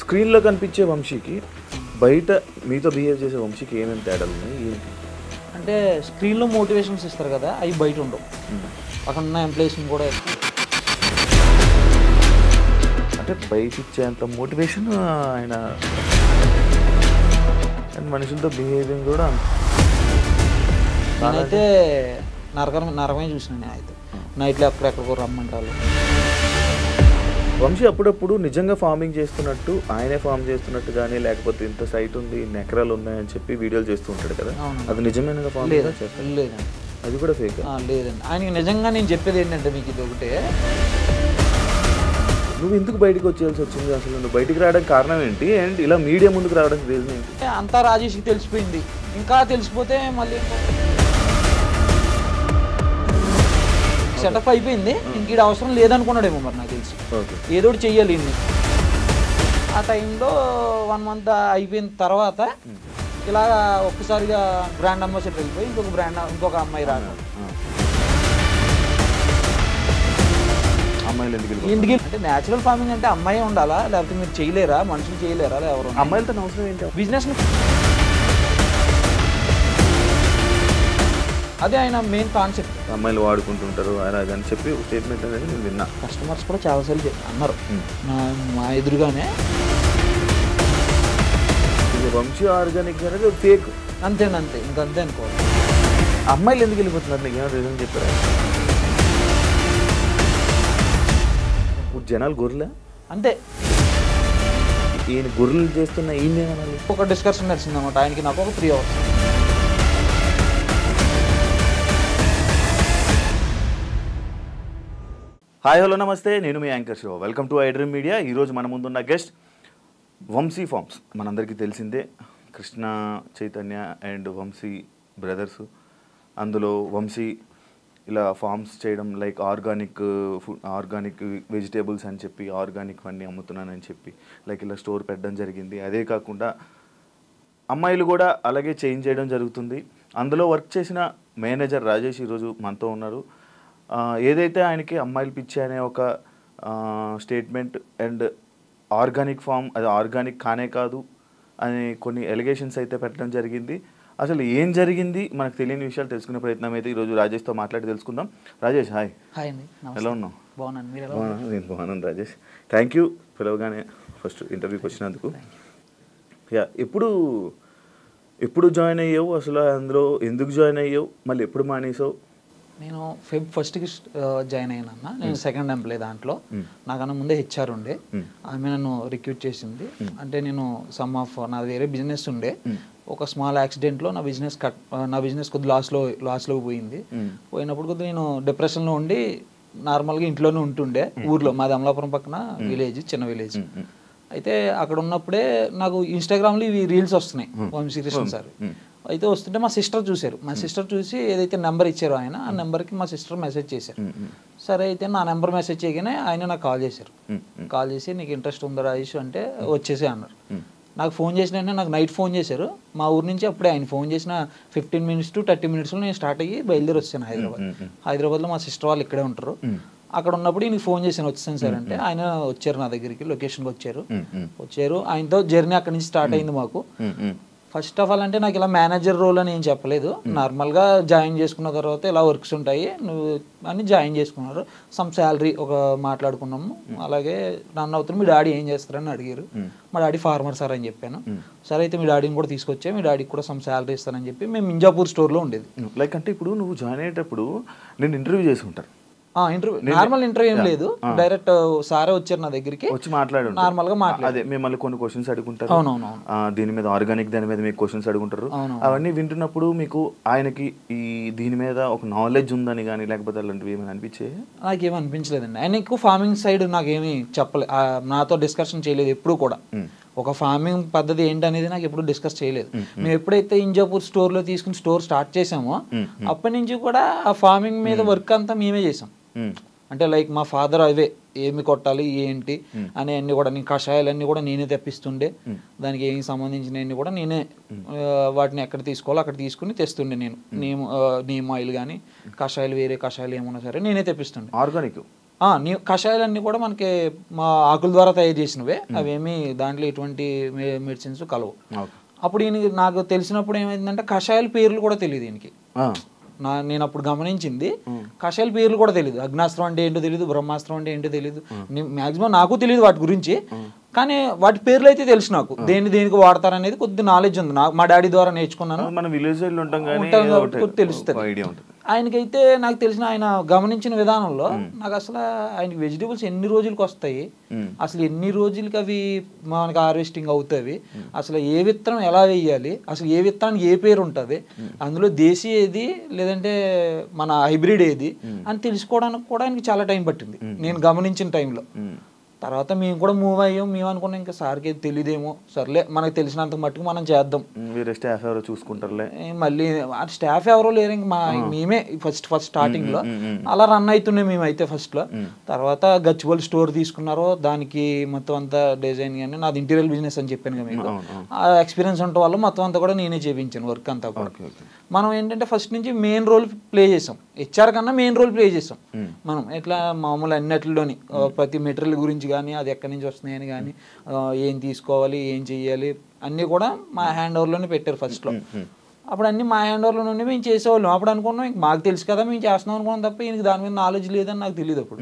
స్క్రీన్లో కనిపించే వంశీకి బయట మీతో బిహేవ్ చేసే వంశీకి ఏమేమి తేడాలు ఉన్నాయి ఏంటి అంటే స్క్రీన్లో మోటివేషన్స్ ఇస్తారు కదా అవి బయట ఉండవు అక్కడ ఉన్న ఎంప్లాయీస్ని కూడా అంటే బయట ఇచ్చేంత మోటివేషన్ ఆయన మనుషులతో బిహేవింగ్ కూడా నేనైతే నరకమే చూసిన నేనైతే నైట్లో ఎక్కడెక్కడికో రమ్మంటారు. వంశీ అప్పుడప్పుడు నిజంగా ఫార్మింగ్ చేస్తున్నట్టు ఆయనే ఫార్మ్ చేస్తున్నట్టు కానీ లేకపోతే ఇంత సైట్ ఉంది ఇన్ని ఎకరాలు ఉన్నాయని చెప్పి వీడియోలు చేస్తూ ఉంటాడు కదా, అది నిజమైన ఫార్మ్ లేదండి, అది కూడా ఫేక్ లేదండి. ఆయనకి నిజంగా నేను చెప్పేది ఏంటంటే మీకు ఇది ఒకటే, నువ్వు ఎందుకు బయటకు వచ్చేయాల్సి వచ్చింది, అసలు నువ్వు బయటికి రావడానికి కారణం ఏంటి అండ్ ఇలా మీడియా ముందుకు రావడానికి రీజన్ ఏంటి? అంతా రాజేష్కి తెలిసిపోయింది, ఇంకా తెలిసిపోతే మళ్ళీ సెటప్ అయిపోయింది, ఇంక అవసరం లేదనుకున్నాడేమో మరి నాకు తెలిసి, ఏదో ఒకటి చెయ్యాలి ఇన్ని. ఆ టైంలో 1 month అయిపోయిన తర్వాత ఇలా ఒక్కసారిగా బ్రాండ్ అంబాసిడర్ అయిపోయి ఇంకొక అమ్మాయి రావడం. అమ్మాయిలు ఎందుకు అంటే న్యాచురల్ ఫార్మింగ్ అంటే అమ్మాయి ఉండాలా, లేకపోతే మీరు చేయలేరా, మనుషులు చేయలేరా, ఎవరు అమ్మాయిలతో అవసరం ఏంటి? బిజినెస్ అదే ఆయన మెయిన్ కాన్సెప్ట్. అమ్మాయిలు వాడుకుంటుంటారు అని చెప్పి స్టేట్మెంట్ అనేది నేను విన్నా. కస్టమర్స్ కూడా చాలాసార్లు అన్నారు మా ఎదురుగానే, వంశీ ఆర్గానిక్ అనేది ఫేక్ అంతేనంతే, ఇంకంతే అనుకోవాలి. అమ్మాయిలు ఎందుకు వెళ్ళిపోతున్నారు నీకు ఏమైనా రీజన్ చెప్పారా? ఇప్పుడు జనాలు గొర్రెలే అంతే, ఈయన గొర్రెలు చేస్తున్న ఈయన ఒక డిస్కషన్ నడిచింది అనమాట ఆయనకి నాకు ఒక 3 hours. హాయ్ హలో నమస్తే, నేను మీ anchor Shiva. Welcome to iDream media. ఈరోజు మన ముందున్న గెస్ట్ వంశీ ఫార్మ్స్. మనందరికీ తెలిసిందే కృష్ణ చైతన్య అండ్ వంశీ బ్రదర్స్. అందులో వంశీ ఇలా ఫార్మ్స్ చేయడం like organic food, organic vegetables అని చెప్పి ఆర్గానిక్ అన్నీ అమ్ముతున్నానని చెప్పి లైక్ ఇలా స్టోర్ పెట్టడం జరిగింది. అదే కాకుండా అమ్మాయిలు కూడా అలాగే చేంజ్ చేయడం జరుగుతుంది. అందులో వర్క్ చేసిన మేనేజర్ రాజేష్ ఈరోజు మనతో ఉన్నారు. ఏదైతే ఆయనకి అమ్మాయిలు పిచ్చి అనే ఒక స్టేట్మెంట్ అండ్ ఆర్గానిక్ ఫామ్ అది ఆర్గానిక్ కానే కాదు అని కొన్ని ఎలిగేషన్స్ అయితే పెట్టడం జరిగింది. అసలు ఏం జరిగింది మనకు తెలియని విషయాలు తెలుసుకునే ప్రయత్నం అయితే ఈరోజు రాజేష్తో మాట్లాడి తెలుసుకుందాం. రాజేష్ హాయ్. హాయ్ అండి, ఎలా ఉన్నావు? బాగున్నాను, మీరు ఎలా ఉన్నారు? నేను బాగున్నాను రాజేష్. థ్యాంక్ యూ పిలవగానే ఫస్ట్ ఇంటర్వ్యూకి వచ్చినందుకు. యా, ఎప్పుడు జాయిన్ అయ్యావు, అసలు అందులో ఎందుకు జాయిన్ అయ్యావు, మళ్ళీ ఎప్పుడు మానేసావు? నేను Feb 1st జాయిన్ అయ్యానన్న. నేను సెకండ్ ఎంప్లాయ్ దాంట్లో. నాకన్నా ముందే హెచ్ఆర్ ఉండే, ఆమె నన్ను రిక్రూట్ చేసింది. అంటే నేను నాది వేరే బిజినెస్ ఉండే, ఒక స్మాల్ యాక్సిడెంట్లో నా బిజినెస్ కొద్ది లాస్లో పోయింది. పోయినప్పుడు కొద్దిగా నేను డిప్రెషన్లో ఉండి నార్మల్గా ఇంట్లోనే ఉంటుండే. ఊర్లో మాది అమలాపురం పక్కన విలేజ్, చిన్న విలేజ్. అయితే అక్కడ ఉన్నప్పుడే నాకు ఇన్స్టాగ్రామ్లో ఇవి రీల్స్ వస్తున్నాయి వంశీకృష్ణ సార్. అయితే వస్తుంటే మా సిస్టర్ చూశారు. మా సిస్టర్ చూసి ఏదైతే నెంబర్ ఇచ్చారో ఆయన, ఆ నెంబర్కి మా సిస్టర్ మెసేజ్ చేశారు. సరే అయితే నా నెంబర్ మెసేజ్ చేయగానే ఆయన నాకు కాల్ చేశారు. కాల్ చేసి నీకు ఇంట్రెస్ట్ ఉందా రాజేష్ అంటే వచ్చేసి అన్నారు. నాకు ఫోన్ చేసిన వెంటనే నాకు నైట్ ఫోన్ చేశారు మా ఊరు నుంచి. అప్పుడే ఆయన ఫోన్ చేసిన 15 minutes to 30 minutesలో నేను స్టార్ట్ అయ్యి బయలుదేరి వచ్చాను హైదరాబాద్లో మా సిస్టర్ వాళ్ళు ఇక్కడే ఉంటారు. అక్కడ ఉన్నప్పుడు ఈయనకి ఫోన్ చేశాను వచ్చాను సార్ అంటే. ఆయన వచ్చారు నా దగ్గరికి, లొకేషన్కి వచ్చారు. ఆయనతో జర్నీ అక్కడి నుంచి స్టార్ట్ అయింది మాకు. ఫస్ట్ ఆఫ్ ఆల్ అంటే నాకు ఇలా మేనేజర్ రోల్ అని ఏం చెప్పలేదు, నార్మల్గా జాయిన్ చేసుకున్న తర్వాత ఇలా వర్క్స్ ఉంటాయి నువ్వు అని జాయిన్ చేసుకున్నారు. సమ్ శాలరీ ఒక మాట్లాడుకున్నాము. అలాగే రన్ అవుతుంది. మీ డాడీ ఏం చేస్తారని అడిగారు. మా డాడీ ఫార్మర్ సార్ అని చెప్పాను. సరే అయితే మీ డాడీని కూడా తీసుకొచ్చా, మీ డాడీకి కూడా సమ్ శాలరీ ఇస్తానని చెప్పి మేము మింజాపూర్ స్టోర్లో ఉండేది. లైక్ అంటే ఇప్పుడు నువ్వు జాయిన్ అయ్యేటప్పుడు నేను ఇంటర్వ్యూ చేసి ఉంటాను. నార్మల్ ఇంటర్వ్యూ ఏం లేదు, డైరెక్ట్ సారే వచ్చారు నా దగ్గరికి, వచ్చి మాట్లాడు నార్మల్ గా అదే మిమ్మల్ని కొన్ని క్వశ్చన్స్ అడుగుంటారు. దీని మీద ఆర్గానిక్ దాని మీద మీకు క్వశ్చన్స్ అడుగుంటారు. అవన్నీ వింటున్నప్పుడు మీకు ఆయనకి ఈ దీని మీద ఒక నాలెడ్జ్ ఉందని కానీ లేకపోతే అలాంటివి ఏమైనా అనిపించే? నాకేమీ అనిపించలేదండి. ఆయన ఎక్కువ ఫార్మింగ్ సైడ్ నాకేమీ చెప్పలేదు, నాతో డిస్కషన్ చేయలేదు ఎప్పుడు కూడా. ఒక ఫార్మింగ్ పద్ధతి ఏంటనేది నాకు ఎప్పుడు డిస్కస్ చేయలేదు. మేము ఎప్పుడైతే ఇంజాపూర్ స్టోర్లో తీసుకుని స్టోర్ స్టార్ట్ చేసామో అప్పటి నుంచి కూడా ఆ ఫార్మింగ్ మీద వర్క్ అంతా మేమే చేసాం. అంటే లైక్ మా ఫాదర్ అవే ఏమి కొట్టాలి ఏంటి అనే అన్ని కూడా నేను కషాయాలన్నీ కూడా నేనే తెప్పిస్తుండే. దానికి ఏమి సంబంధించినవన్నీ కూడా నేనే వాటిని ఎక్కడ తీసుకోవాలో అక్కడ తీసుకుని తెస్తుండే. నేను నీమ్ ఆయిల్ కానీ కషాయాలు వేరే కషాయాలు ఏమన్నా సరే నేనే తెప్పిస్తుండే. కషాయాలన్నీ కూడా మనకి మా ఆకుల ద్వారా తయారు చేసినవే, అవేమి దాంట్లో ఎటువంటి మెడిసిన్స్ కలవు. అప్పుడు ఈయన నాకు తెలిసినప్పుడు ఏమైందంటే కషాయాల పేర్లు కూడా తెలియదు ఈయనకి. నేను అప్పుడు గమనించింది కషాయాల పేర్లు కూడా తెలియదు. అగ్నాస్త్రం అంటే ఏంటో తెలియదు, బ్రహ్మాస్త్రం అంటే ఏంటో తెలియదు, మాక్సిమం నాకు తెలియదు వాటి గురించి. కానీ వాటి పేర్లు అయితే తెలుసు నాకు, దేనికి వాడతారనేది కొద్ది నాలెడ్జ్ ఉంది నాకు, మా డాడీ ద్వారా నేర్చుకున్నాను, తెలుస్తుంది. ఆయనకైతే నాకు తెలిసిన ఆయన గమనించిన విధానంలో నాకు అసలు ఆయనకి వెజిటేబుల్స్ ఎన్ని రోజులకి వస్తాయి, అసలు ఎన్ని రోజులకి అవి మనకి హార్వెస్టింగ్ అవుతాయి, అసలు ఏ విత్తనం ఎలా వేయాలి, అసలు ఏ విత్తనానికి ఏ పేరు ఉంటుంది, అందులో దేశీ ఏది లేదంటే మన హైబ్రిడ్ ఏది అని తెలుసుకోవడానికి కూడా ఆయనకి చాలా టైం పట్టింది నేను గమనించిన టైంలో. తర్వాత మేము కూడా మూవ్ అయ్యాం. మేము అనుకున్నాం ఇంకా సార్కి తెలియదేమో, సర్లే మనకు తెలిసినంత మట్టుకు మనం చేద్దాం, స్టాఫ్ ఎవరో చూసుకుంటారులే. మళ్ళీ స్టాఫ్ ఎవరో లేరు, ఇంక మేమే ఫస్ట్ స్టార్టింగ్ లో అలా రన్ అవుతున్నాయి మేమైతే ఫస్ట్ లో. తర్వాత గచ్చిబౌలి స్టోర్ తీసుకున్నారో దానికి మొత్తం అంతా డిజైన్ కానీ నాది ఇంటీరియర్ బిజినెస్ అని చెప్పాను కదా మీకు, ఆ ఎక్స్పీరియన్స్ ఉండటం వల్ల మొత్తం అంతా కూడా నేనే చేయించాను వర్క్ అంతా కూడా. మనం ఏంటంటే ఫస్ట్ నుంచి మెయిన్ రోల్ ప్లే చేసాం, హెచ్ఆర్ కన్నా మెయిన్ రోల్ ప్లే చేసాం మనం. ఎట్లా మామూలు అన్నిటిలోని ప్రతి మెటీరియల్ గురించి కానీ అది ఎక్కడి నుంచి వస్తున్నాయని కానీ ఏం తీసుకోవాలి ఏం చెయ్యాలి అన్నీ కూడా మా హ్యాండ్ ఓవర్లోనే పెట్టారు ఫస్ట్లో. అప్పుడు అన్నీ మా హ్యాండ్ ఓవర్లో నుండి మేము చేసేవాళ్ళం. అప్పుడు అనుకున్నాం ఇంక మాకు తెలుసు కదా మేము చేస్తున్నాం అనుకున్నాం తప్ప ఈయనకి దాని మీద నాలెడ్జ్ లేదని నాకు తెలియదు అప్పుడు.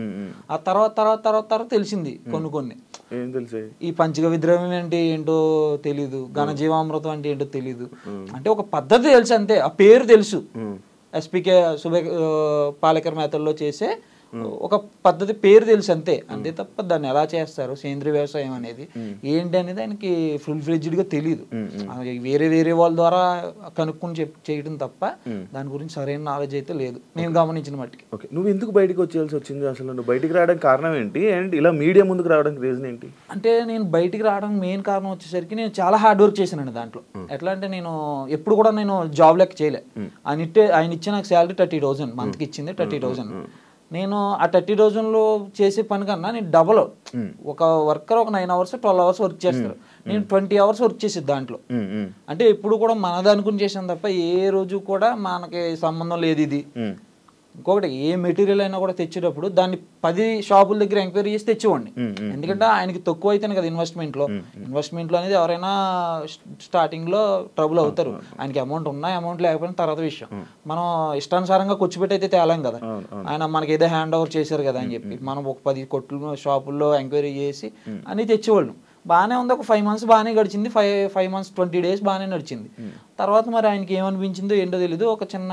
ఆ తర్వాత తెలిసింది కొన్ని. ఈ పంచగ విద్రవ్యం అంటే ఏంటో తెలీదు, ఘనజీవామృతం అంటే ఏంటో తెలీదు, అంటే ఒక పద్ధతి తెలుసు అంతే, ఆ పేరు తెలుసు. ఎస్పీకే పాలేకర్ మెథడ్లో చేసే ఒక పద్ధతి పేరు తెలుసు అంతే తప్ప దాన్ని ఎలా చేస్తారు సేంద్రీయ వ్యవసాయం అనేది ఏంటి అనేది ఆయనకి ఫుల్ ఫ్లెడ్జ్డ్గా తెలియదు. వేరే వాళ్ళ ద్వారా కనుక్కొని చేయడం తప్ప దాని గురించి సరైన నాలెడ్జ్ అయితే లేదు నేను గమనించిన మట్టికి. ఓకే, నువ్వు ఎందుకు బయటకు వచ్చేయాల్సి వచ్చింది అసలు? నువ్వు బయటికి రావడానికి కారణం ఏంటి అండ్ ఇలా మీడియా ముందుకు రావడానికి రీజన్ ఏంటి? అంటే నేను బయటికి రావడానికి మెయిన్ కారణం వచ్చేసరికి నేను చాలా హార్డ్ వర్క్ చేశానండి దాంట్లో. ఎట్లా అంటే నేను ఎప్పుడు కూడా నేను జాబ్ లెక్క చేయలే. ఆయన ఇచ్చే నాకు శాలరీ 30,000 మంత్కి ఇచ్చింది 30,000. నేను ఆ 30,000లో చేసే పని కన్నా నేను డబల్, ఒక వర్కర్ ఒక 9 hours 12 hours వర్క్ చేస్తారు, నేను 20 hours వర్క్ చేసేది దాంట్లో. అంటే ఎప్పుడు కూడా మనది అనుకుని చేసాను తప్ప ఏ రోజు కూడా మనకి సంబంధం లేదు ఇది. ఇంకొకటి ఏ మెటీరియల్ అయినా కూడా తెచ్చేటప్పుడు దాన్ని 10 షాపుల దగ్గర ఎంక్వైరీ చేసి తెచ్చేవాడిని. ఎందుకంటే ఆయనకి తక్కువ అయితేనే కదా ఇన్వెస్ట్మెంట్లో అనేది ఎవరైనా స్టార్టింగ్లో ట్రబుల్ అవుతారు. ఆయనకి అమౌంట్ ఉన్నా అమౌంట్ లేకపోయినా తర్వాత విషయం. మనం ఇష్టానుసారంగా కూర్చోబెట్టి అయితే తేలాం కదా, ఆయన మనకి ఏదో హ్యాండ్ ఓవర్ చేశారు కదా అని చెప్పి మనం ఒక 10 కొట్లు షాపుల్లో ఎంక్వైరీ చేసి అన్నీ తెచ్చేవాళ్ళం. బాగానే ఉంది, ఒక 5 months బాగానే గడిచింది, 5 months 20 days బాగానే నడిచింది. తర్వాత మరి ఆయనకి ఏమనిపించిందో ఏంటో తెలీదు, ఒక చిన్న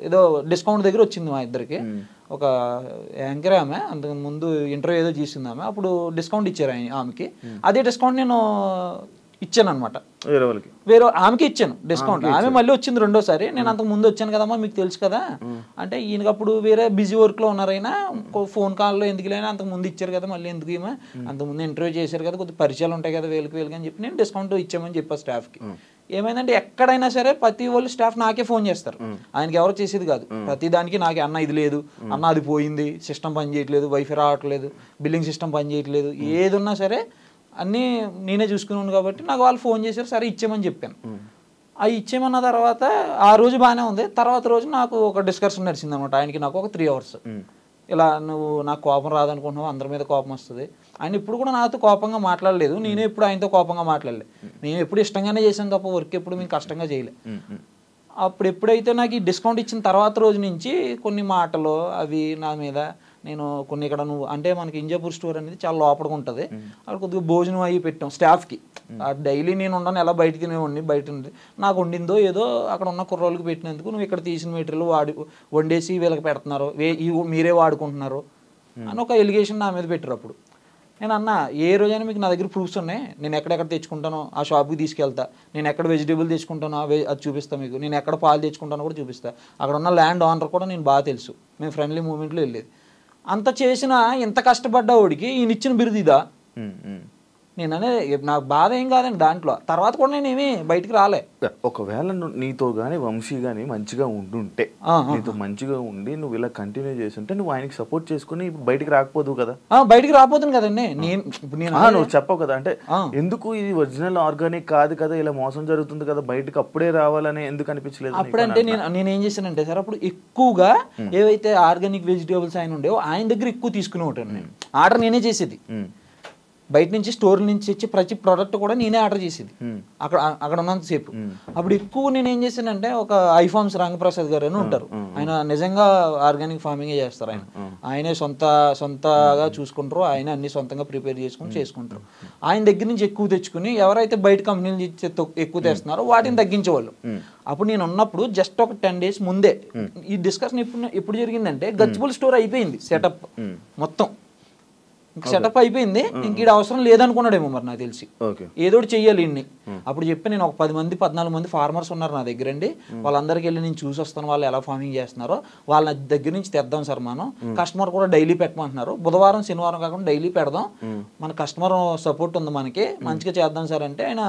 ఏదో డిస్కౌంట్ దగ్గర వచ్చింది మా ఇద్దరికి. ఒక యాంకర్ ఆమె అంతకు ముందు ఇంటర్వ్యూ ఏదో చేసింది ఆమె, అప్పుడు డిస్కౌంట్ ఇచ్చారు ఆమెకి. అదే డిస్కౌంట్ నేను ఇచ్చాను అనమాట, వేరే ఆమెకి ఇచ్చాను డిస్కౌంట్. ఆమె మళ్ళీ వచ్చింది రెండోసారి, నేను అంతకు ముందు వచ్చాను కదమ్మా మీకు తెలుసు కదా అంటే, ఈయనకి అప్పుడు వేరే బిజీ వర్క్లో ఉన్నారైనా ఫోన్ కాల్లో ఎందుకు లేనా అంతకు ముందు ఇచ్చారు కదా మళ్ళీ ఎందుకు ఏమో అంతకుముందు ఇంటర్వ్యూ చేశారు కదా కొద్దిగా పరిచయాలు ఉంటాయి కదా వేలుకి అని చెప్పి నేను డిస్కౌంట్ ఇచ్చామని చెప్పా స్టాఫ్కి. ఏమైందంటే ఎక్కడైనా సరే ప్రతి వాళ్ళు స్టాఫ్ నాకే ఫోన్ చేస్తారు, ఆయనకి ఎవరు చేసేది కాదు. ప్రతి దానికి నాకే అన్న ఇది లేదు, అన్న అది పోయింది, సిస్టమ్ పని చేయట్లేదు, వైఫై రావట్లేదు, బిల్లింగ్ సిస్టమ్ పని చేయట్లేదు, ఏది ఉన్నా సరే అన్నీ నేనే చూసుకున్నాను. కాబట్టి నాకు వాళ్ళు ఫోన్ చేశారు, సరే ఇచ్చేయమని చెప్పాను. అవి ఇచ్చేయమన్న తర్వాత ఆ రోజు బాగానే ఉంది. తర్వాత రోజు నాకు ఒక డిస్కషన్ నడిచింది అనమాట ఆయనకి నాకు, ఒక 3 hours. ఇలా నువ్వు నాకు కోపం రాదనుకుంటున్నావు, అందరి మీద కోపం వస్తుంది. ఆయన ఇప్పుడు కూడా నాతో కోపంగా మాట్లాడలేదు, నేనే ఎప్పుడు ఆయనతో కోపంగా మాట్లాడలేదు. నేను ఎప్పుడు ఇష్టంగానే చేశాను తప్ప వర్క్ ఎప్పుడు మేము కష్టంగా చేయలే. అప్పుడు ఎప్పుడైతే నాకు ఈ డిస్కౌంట్ ఇచ్చిన తర్వాత రోజు నుంచి కొన్ని మాటలు అవి నా మీద, నేను కొన్ని ఇక్కడ నువ్వు అంటే మనకి ఇంజాపూర్ స్టోర్ అనేది చాలా లోపలికి ఉంటుంది, అక్కడ కొద్దిగా భోజనం అవి పెట్టాం స్టాఫ్కి. డైలీ నేను ఉండను, ఎలా బయట తినేవాడిని, బయట నాకు వండిందో ఏదో అక్కడ ఉన్న కుర్రోళ్ళకి పెట్టినందుకు నువ్వు ఇక్కడ తీసిన మెటీరియల్ వండేసి వీళ్ళకి పెడుతున్నారు, మీరే వాడుకుంటున్నారు అని ఒక ఎలిగేషన్ నా మీద పెట్టారు. అప్పుడు నేను అన్న ఏ రోజైనా మీకు నా దగ్గర ప్రూఫ్స్ ఉన్నాయి, నేను ఎక్కడెక్కడ తెచ్చుకుంటానో ఆ షాప్కి తీసుకెళ్తా, నేను ఎక్కడ వెజిటేబుల్ తెచ్చుకుంటానో అది చూపిస్తాను మీకు, నేను ఎక్కడ పాలు తెచ్చుకుంటానో కూడా చూపిస్తా, అక్కడ ఉన్న ల్యాండ్ ఓనర్ కూడా నేను బాగా తెలుసు, మేము ఫ్రెండ్లీ మూమెంట్లో వెళ్ళేది. అంత చేసినా ఇంత కష్టపడ్డా వాడికి ఈయన ఇచ్చిన బిరుదు ఇదా? నేననే నాకు బాధ ఏం కాదండి దాంట్లో. తర్వాత కూడా నేనేమి బయటికి రాలే. ఒకవేళ నీతో కానీ వంశీ కానీ మంచిగా ఉండుంటే, నీతో మంచిగా ఉండి నువ్వు ఇలా కంటిన్యూ చేస్తుంటే నువ్వు ఆయనకి సపోర్ట్ చేసుకుని బయటికి రాకపోదు కదా. బయటికి రాపోతుంది కదండి. నువ్వు చెప్పవు కదా, అంటే ఎందుకు ఇది ఒరిజినల్ ఆర్గానిక్ కాదు కదా, ఇలా మోసం జరుగుతుంది కదా, బయటకు అప్పుడే రావాలని ఎందుకు అనిపించలేదు? అప్పుడంటే నేనేం చేశానంటే సార్, అప్పుడు ఎక్కువగా ఏవైతే ఆర్గానిక్ వెజిటేబుల్స్ ఆయన ఉండేవో ఆయన దగ్గర ఎక్కువ తీసుకునే ఉంటాను నేను. ఆర్డర్ నేనే చేసేది. బయట నుంచి స్టోర్ నుంచి వచ్చి ప్రతి ప్రోడక్ట్ కూడా నేనే ఆర్డర్ చేసేది అక్కడ ఉన్నంతసేపు. అప్పుడు ఎక్కువ నేను ఏం చేశానంటే, ఒక ఐఫార్మ్స్ రంగప్రసాద్ గారు అని ఉంటారు, ఆయన నిజంగా ఆర్గానిక్ ఫార్మింగ్ చేస్తారు. ఆయనే సొంతగా చూసుకుంటారు, ఆయన అన్ని సొంతంగా ప్రిపేర్ చేసుకుంటారు. ఆయన దగ్గర నుంచి ఎక్కువ తెచ్చుకుని ఎవరైతే బయట కంపెనీలు ఎక్కువ తెస్తున్నారో వాటిని తగ్గించేవాళ్ళు. అప్పుడు నేను ఉన్నప్పుడు జస్ట్ ఒక 10 days ముందే ఈ డిస్కషన్ ఎప్పుడు జరిగిందంటే, గచ్చిబౌలి స్టోర్ అయిపోయింది సెటప్ మొత్తం, సెటప్ అయిపోయింది. ఇంక ఈడ అవసరం లేదనుకున్నాడేమో మరి నాకు తెలిసి, ఏదో చెయ్యాలి ఇన్ని. అప్పుడు చెప్పి నేను ఒక 14 మంది ఫార్మర్స్ ఉన్నారు నా దగ్గర అండి, వాళ్ళందరికీ వెళ్ళి నేను చూసి వస్తాను వాళ్ళు ఎలా ఫార్మింగ్ చేస్తున్నారో, వాళ్ళ దగ్గర నుంచి తెద్దాం సార్. మనం కస్టమర్ కూడా డైలీ పెట్టమంటున్నారు, బుధవారం శనివారం కాకుండా డైలీ పెడదాం, మన కస్టమర్ సపోర్ట్ ఉంది మనకి, మంచిగా చేద్దాం సార్ అంటే ఆయన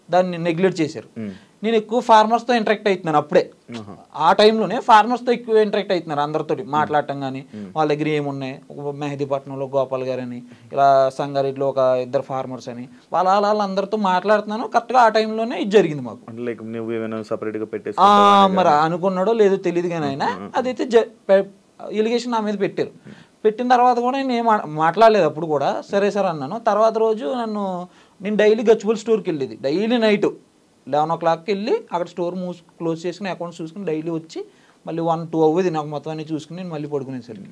దాన్ని నెగ్లెక్ట్ చేశారు. నేను ఎక్కువ ఫార్మర్స్తో ఇంటరాక్ట్ అవుతున్నాను అప్పుడే, ఆ టైంలోనే ఫార్మర్స్తో ఎక్కువ ఇంటరాక్ట్ అవుతున్నారు, అందరితో మాట్లాడటం కానీ, వాళ్ళ దగ్గర ఏమున్నాయి, మెహదీపట్నంలో గోపాల్ గారు అని, ఇలా సంగారెడ్డిలో ఒక 2 ఫార్మర్స్ అని, వాళ్ళందరితో మాట్లాడుతున్నాను. కరెక్ట్గా ఆ టైంలోనే ఇది జరిగింది మాకు. మరి అనుకున్నాడో లేదో తెలియదు కానీ ఆయన అదైతే ఎలిగేషన్ నా మీద పెట్టారు. పెట్టిన తర్వాత కూడా నేను మాట్లాడలేదు అప్పుడు కూడా, సరే సార్ అన్నాను. తర్వాత రోజు నేను డైలీ గచ్చిబౌలి స్టోర్కి వెళ్ళేది, డైలీ నైట్ 11 o'clockకి వెళ్ళి అక్కడ స్టోర్ క్లోజ్ చేసుకుని అకౌంట్స్ చూసుకుని డైలీ వచ్చి మళ్ళీ 1-2 అవ్వదు నాకు మొత్తం అన్ని చూసుకుని నేను మళ్ళీ పడుకునేసరికి.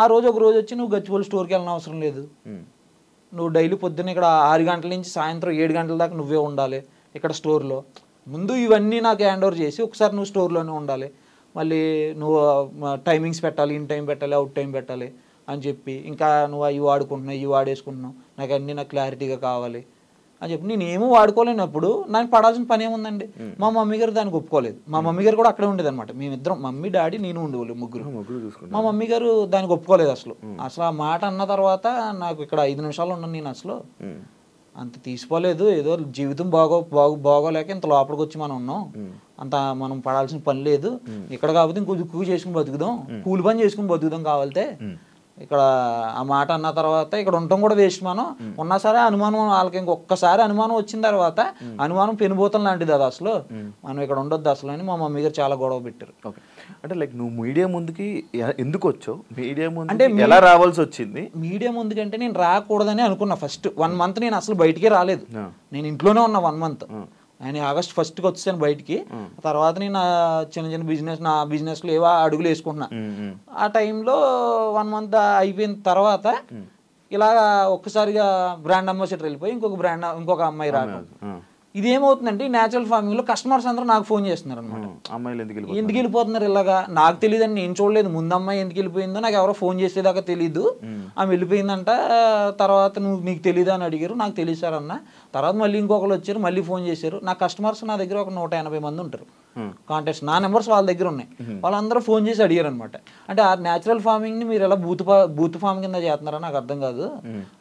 ఆ రోజు ఒక రోజు వచ్చి, నువ్వు గచ్చిబౌలి స్టోర్కి వెళ్ళిన అవసరం లేదు, నువ్వు డైలీ పొద్దున్న ఇక్కడ 6 గంటల నుంచి సాయంత్రం 7 గంటల దాకా నువ్వే ఉండాలి ఇక్కడ స్టోర్లో. ముందు ఇవన్నీ నాకు హ్యాండ్ ఓవర్ చేసి ఒకసారి నువ్వు స్టోర్లోనే ఉండాలి, మళ్ళీ నువ్వు టైమింగ్స్ పెట్టాలి, ఇన్ టైం పెట్టాలి, అవుట్ టైం పెట్టాలి అని చెప్పి, ఇంకా నువ్వు అవి వాడుకుంటున్నావు ఇవి వాడేసుకుంటున్నావు, నాకు క్లారిటీగా కావాలి అని చెప్పి. నేను ఏమో వాడుకోలేనప్పుడు నాకు పడాల్సిన పని ఏముందండి. మా మమ్మీ గారు దానికి ఒప్పుకోలేదు. మా మమ్మీ గారు కూడా అక్కడే ఉండేది అనమాట, మేమిద్దరం, మమ్మీ డాడీ నేను ఉండేవాళ్ళు ముగ్గురు. మా మమ్మీ గారు దానికి ఒప్పుకోలేదు అసలు. ఆ మాట అన్న తర్వాత నాకు ఇక్కడ 5 నిమిషాలు ఉన్నాను నేను, అసలు అంత తీసుకోలేదు. ఏదో జీవితం బాగోలేక ఇంత లోపలికి వచ్చి మనం ఉన్నాం, అంత మనం పడాల్సిన పని లేదు ఇక్కడ, కాకపోతే ఇంకో దుక్కు చేసుకుని బతుకుదాం, కూలి పని చేసుకుని బతుకుదాం కావాలితే. ఇక్కడ ఆ మాట అన్న తర్వాత ఇక్కడ ఉండటం కూడా వేస్ట్. మనం ఉన్నా సరే అనుమానం, వాళ్ళకి ఇంకొకసారి అనుమానం వచ్చిన తర్వాత అనుమానం పెనుబోతం లాంటిది అది, అసలు మనం ఇక్కడ ఉండొద్దు అసలు అని మా మమ్మీ గారు చాలా గొడవ పెట్టారు. అంటే లైక్ నువ్వు మీడియా ముందుకి ఎందుకు వచ్చావు, మీడియా ముందు అంటే ఎలా రావాల్సి వచ్చింది? మీడియా ముందుకంటే నేను రాకూడదని అనుకున్నా. ఫస్ట్ 1 month నేను అసలు బయటికే రాలేదు, నేను ఇంట్లోనే ఉన్నా 1 month. ఆయన August 1st వచ్చాను బయటికి. తర్వాత నేను చిన్న నా బిజినెస్లో ఏవో అడుగులు వేసుకుంటున్నా. ఆ టైంలో 1 month అయిపోయిన తర్వాత ఇలాగా ఒక్కసారిగా బ్రాండ్ అంబాసిడర్ వెళ్ళిపోయి ఇంకొక అమ్మాయి రావడం. ఇదేమవుతుందంటే న్యాచురల్ ఫార్మింగ్ లో కస్టమర్స్ అందరూ నాకు ఫోన్ చేస్తున్నారు అనమాట, అమ్మాయిలు ఎందుకు వెళ్ళిపోతున్నారు ఇలాగా. నాకు తెలియదని నేను చూడలేదు, ముందు అమ్మాయి ఎందుకు వెళ్ళిపోయిందో నాకు ఎవరో ఫోన్ చేసేదాకా తెలియదు. ఆమె వెళ్ళిపోయిందంట, తర్వాత నీకు తెలియదు అని అడిగారు, నాకు తెలియదు సార్ అన్న. తర్వాత మళ్ళీ ఇంకొకరు వచ్చారు, మళ్ళీ ఫోన్ చేశారు. నా కస్టమర్స్ నా దగ్గర ఒక 180 మంది ఉంటారు కాంటాక్ట్స్, నా నెంబర్స్ వాళ్ళ దగ్గర ఉన్నాయి. వాళ్ళందరూ ఫోన్ చేసి అడిగారు అనమాట, అంటే ఆ న్యాచురల్ ఫార్మింగ్ ని మీరు ఎలా బూత్ ఫార్మ్ కింద చేస్తున్నారా నాకు అర్థం కాదు.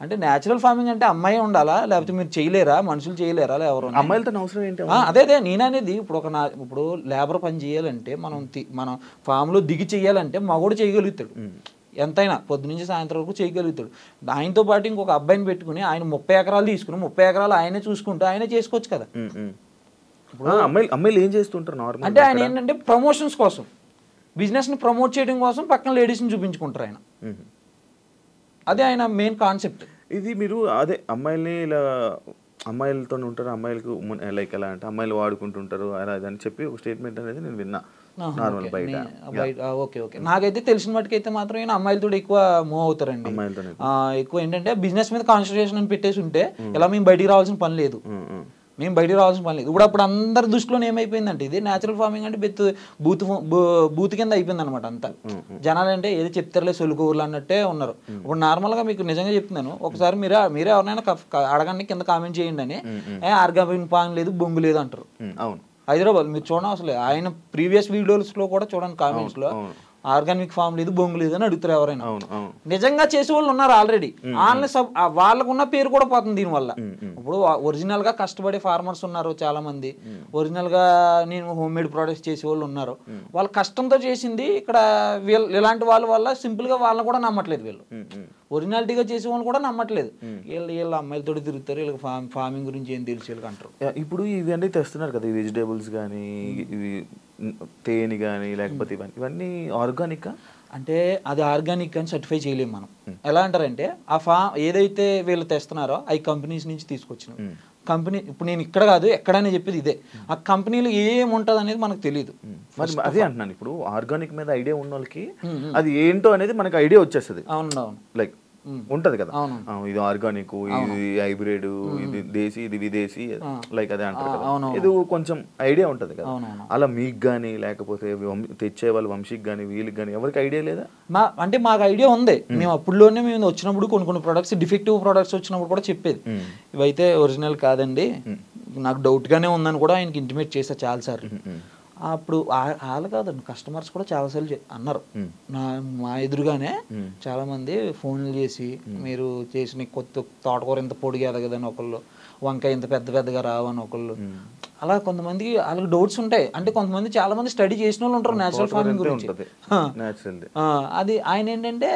అంటే న్యాచురల్ ఫార్మింగ్ అంటే అమ్మాయి ఉండాలా, లేకపోతే మీరు చేయలేరా, మనుషులు చేయలేరా, ఎవరు అమ్మాయిలతో అవసరం ఏంటి? అదే నేననేది ఇప్పుడు లేబర్ పని చేయాలంటే మనం ఫామ్ లో దిగి చెయ్యాలంటే మగోడు చేయగలుగుతాడు, ఎంతైనా పొద్దు నుంచి సాయంత్రం వరకు చేయగలుగుతాడు. ఆయనతో పాటు ఇంకొక అబ్బాయిని పెట్టుకుని ఆయన 30 ఎకరాలు తీసుకుని 30 ఎకరాలు ఆయనే చూసుకుంటూ ఆయనే చేసుకోవచ్చు కదా. అమ్మాయిలు ఏం చేస్తుంటారు అంటే ఆయన ఏంటంటే ప్రమోషన్స్ కోసం, బిజినెస్ ని ప్రమోట్ చేయడం కోసం పక్కన లేడీస్ ని చూపించుకుంటారు ఆయన. అదే ఆయన మెయిన్ కాన్సెప్ట్. ఇది మీరు అదే అమ్మాయిలతో ఉంటారు, అమ్మాయిలకు లైక్ ఎలా అంటే అమ్మాయిలు వాడుకుంటుంటారు అలా అని చెప్పి ఒక స్టేట్మెంట్ అనేది నేను విన్నా నార్మల్ బయట. ఓకే నాకైతే తెలిసిన మట్టుకైతే మాత్రం అమ్మాయిలతో ఎక్కువ మూవ్ అవుతారండి. ఎక్కువ ఏంటంటే బిజినెస్ మీద కాన్సన్ట్రేషన్ అని పెట్టేసి ఉంటే ఇలా మేము బయటికి రావాల్సిన పని లేదు, ఇప్పుడు అప్పుడు అందరి దృష్టిలో ఏమైపోయిందంటే ఇది న్యాచురల్ ఫార్మింగ్ అంటే బూత్ కింద అయిపోయింది అనమాట అంతా. జనాలు అంటే ఏది చెప్తారులే సొలుకూరులు అన్నట్టే ఉన్నారు. ఇప్పుడు నార్మల్ గా మీకు నిజంగా చెప్తున్నాను, ఒకసారి మీరే ఎవరైనా అడగండి కింద కామెంట్ చేయండి అని, ఆర్గానిక్ ఫార్మింగ్ లేదు బొంగు లేదు అంటారు. హైదరాబాద్ మీరు చూడండి, అసలు ఆయన ప్రీవియస్ వీడియోస్ లో కూడా చూడండి కామెంట్స్ లో ఆర్గానిక్ ఫామ్ లేదు, బొంగు లేదు అని అడుగుతారు ఎవరైనా. అవును అవును నిజంగా చేసే వాళ్ళు ఉన్నారు ఆల్రెడీ. ఆన్లైన్ వాళ్ళకు ఉన్న పేరు కూడా పోతుంది దీనివల్ల. ఇప్పుడు ఒరిజినల్ గా కష్టపడే ఫార్మర్స్ ఉన్నారు చాలా మంది, ఒరిజినల్ గా నేను హోమ్ మేడ్ ప్రొడక్ట్స్ చేసే వాళ్ళు ఉన్నారు. వాళ్ళ కష్టంతో చేసింది ఇక్కడ ఇలాంటి వాళ్ళ వల్ల సింపుల్ గా వాళ్ళని కూడా నమ్మట్లేదు వీళ్ళు. ఒరిజినాలిటీగా చేసే వాళ్ళు కూడా నమ్మట్లేదు. వీళ్ళు అమ్మాయిలతో తిరుగుతారు, వీళ్ళకి ఫార్మింగ్ గురించి ఏం తెలిసి వీళ్ళకి అంటారు. ఇప్పుడు ఇవన్నీ తెస్తున్నారు కదా, ఈ వెజిటేబుల్స్ కానీ ఇవి తేనె కానీ లేకపోతే ఇవన్నీ ఆర్గానిక్ అంటే అది ఆర్గానిక్ అని సర్టిఫై చేయలేము మనం. ఎలా అంటారంటే ఆ ఏదైతే వీళ్ళు తెస్తున్నారో అవి కంపెనీస్ నుంచి తీసుకొచ్చినాం. కంపెనీ ఇప్పుడు నేను ఇక్కడ కాదు ఎక్కడైనా చెప్పేది ఇదే, ఆ కంపెనీలో ఏముంటది అనేది మనకు తెలియదు. మరి అదే అంటున్నాను, ఇప్పుడు ఆర్గానిక్ మీద ఐడియా ఉన్న వాళ్ళకి అది ఏంటో అనేది మనకు ఐడియా వచ్చేస్తుంది. అవును అవును, లైక్ ఉంటది కదా, ఇది ఆర్గానిక్, ఇది హైబ్రిడ్, ఇది దేశీ, ఇది విదేశీ, లైక్ అదే అంటారు కదా, ఇది కొంచెం ఐడియా ఉంటది కదా. అలా మీకు కానీ లేకపోతే తెచ్చే వాళ్ళ వంశీకి కానీ వీళ్ళకి కానీ ఎవరికి ఐడియా లేదా? అంటే మాకు ఐడియా ఉంది. మేము అప్పుడులోనే మేము వచ్చినప్పుడు కొన్ని ప్రొడక్ట్స్ డిఫెక్టివ్ ప్రొడక్ట్స్ వచ్చినప్పుడు కూడా చెప్పేది, ఇవైతే ఒరిజినల్ కాదండి, నాకు డౌట్ గానే ఉందని కూడా ఆయనకి ఇంటిమేట్ చేసా చాలా సార్లు. అప్పుడు వాళ్ళు కాదండి, కస్టమర్స్ కూడా చాలాసార్లు అన్నారు మా ఎదురుగానే. చాలా మంది ఫోన్లు చేసి మీరు చేసిన కొత్త తోటకూర ఇంత పొడిగా ఎదగదని ఒకళ్ళు, వంకాయ ఇంత పెద్దగా రావని ఒకళ్ళు. అలా కొంతమంది వాళ్ళకి డౌట్స్ ఉంటాయి. అంటే కొంతమంది చాలా మంది స్టడీ చేసిన వాళ్ళు ఉంటారు నేచురల్ ఫార్మింగ్ గురించి. అది ఆయన ఏంటంటే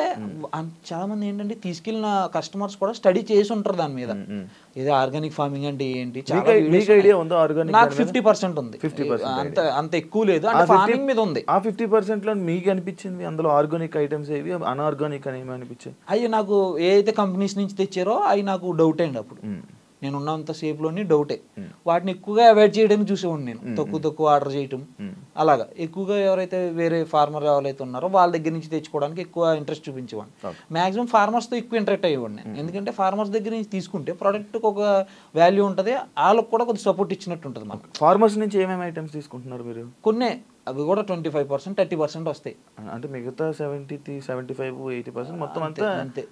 చాలా మంది ఏంటంటే తీసుకెళ్ళిన కస్టమర్స్ కూడా స్టడీ చేసి ఉంటారు దాని మీద, ఇది ఆర్గానిక్ ఫార్మింగ్ అంటే ఏంటి. నాకు 50% ఉంది, అంత ఎక్కువ లేదు. అంటే ఫార్మింగ్ మీద ఉంది. ఆ 50% లో మీకు అనిపించింది అందులో ఆర్గానిక్ ఐటమ్స్ ఏవి, అన్ఆర్గానిక్ అని ఏమి అనిపించాయి? అవి నాకు ఏదైతే కంపెనీస్ నుంచి తెచ్చారో అవి నాకు డౌట్ అయింది అప్పుడు. నేను ఉన్నంత సేపులోని డౌటే. వాటిని ఎక్కువగా అవాయిడ్ చేయడానికి చూసేవాడిని నేను, తక్కువ ఆర్డర్ చేయటం. అలాగా ఎక్కువగా ఎవరైతే వేరే ఫార్మర్ ఎవరైతే ఉన్నారో వాళ్ళ దగ్గర నుంచి తెచ్చుకోవడానికి ఎక్కువ ఇంట్రెస్ట్ చూపించేవాడిని. మాక్సిమం ఫార్మర్స్తో ఎక్కువ ఇంటరాక్ట్ అయ్యేవాడిని. ఎందుకంటే ఫార్మర్స్ దగ్గర నుంచి తీసుకుంటే ప్రోడక్ట్కి ఒక వాల్యూ ఉంటుంది, వాళ్ళకి కూడా కొద్దిగా సపోర్ట్ ఇచ్చినట్టు ఉంటుంది. మనకు ఫార్మర్స్ నుంచి ఏమేమి ఐటమ్స్ తీసుకుంటున్నారు మీరు? కొన్ని అవి కూడా 25%, 30% వస్తాయి. అంటే మిగతా 75, 80% మొత్తం అంతా అంతే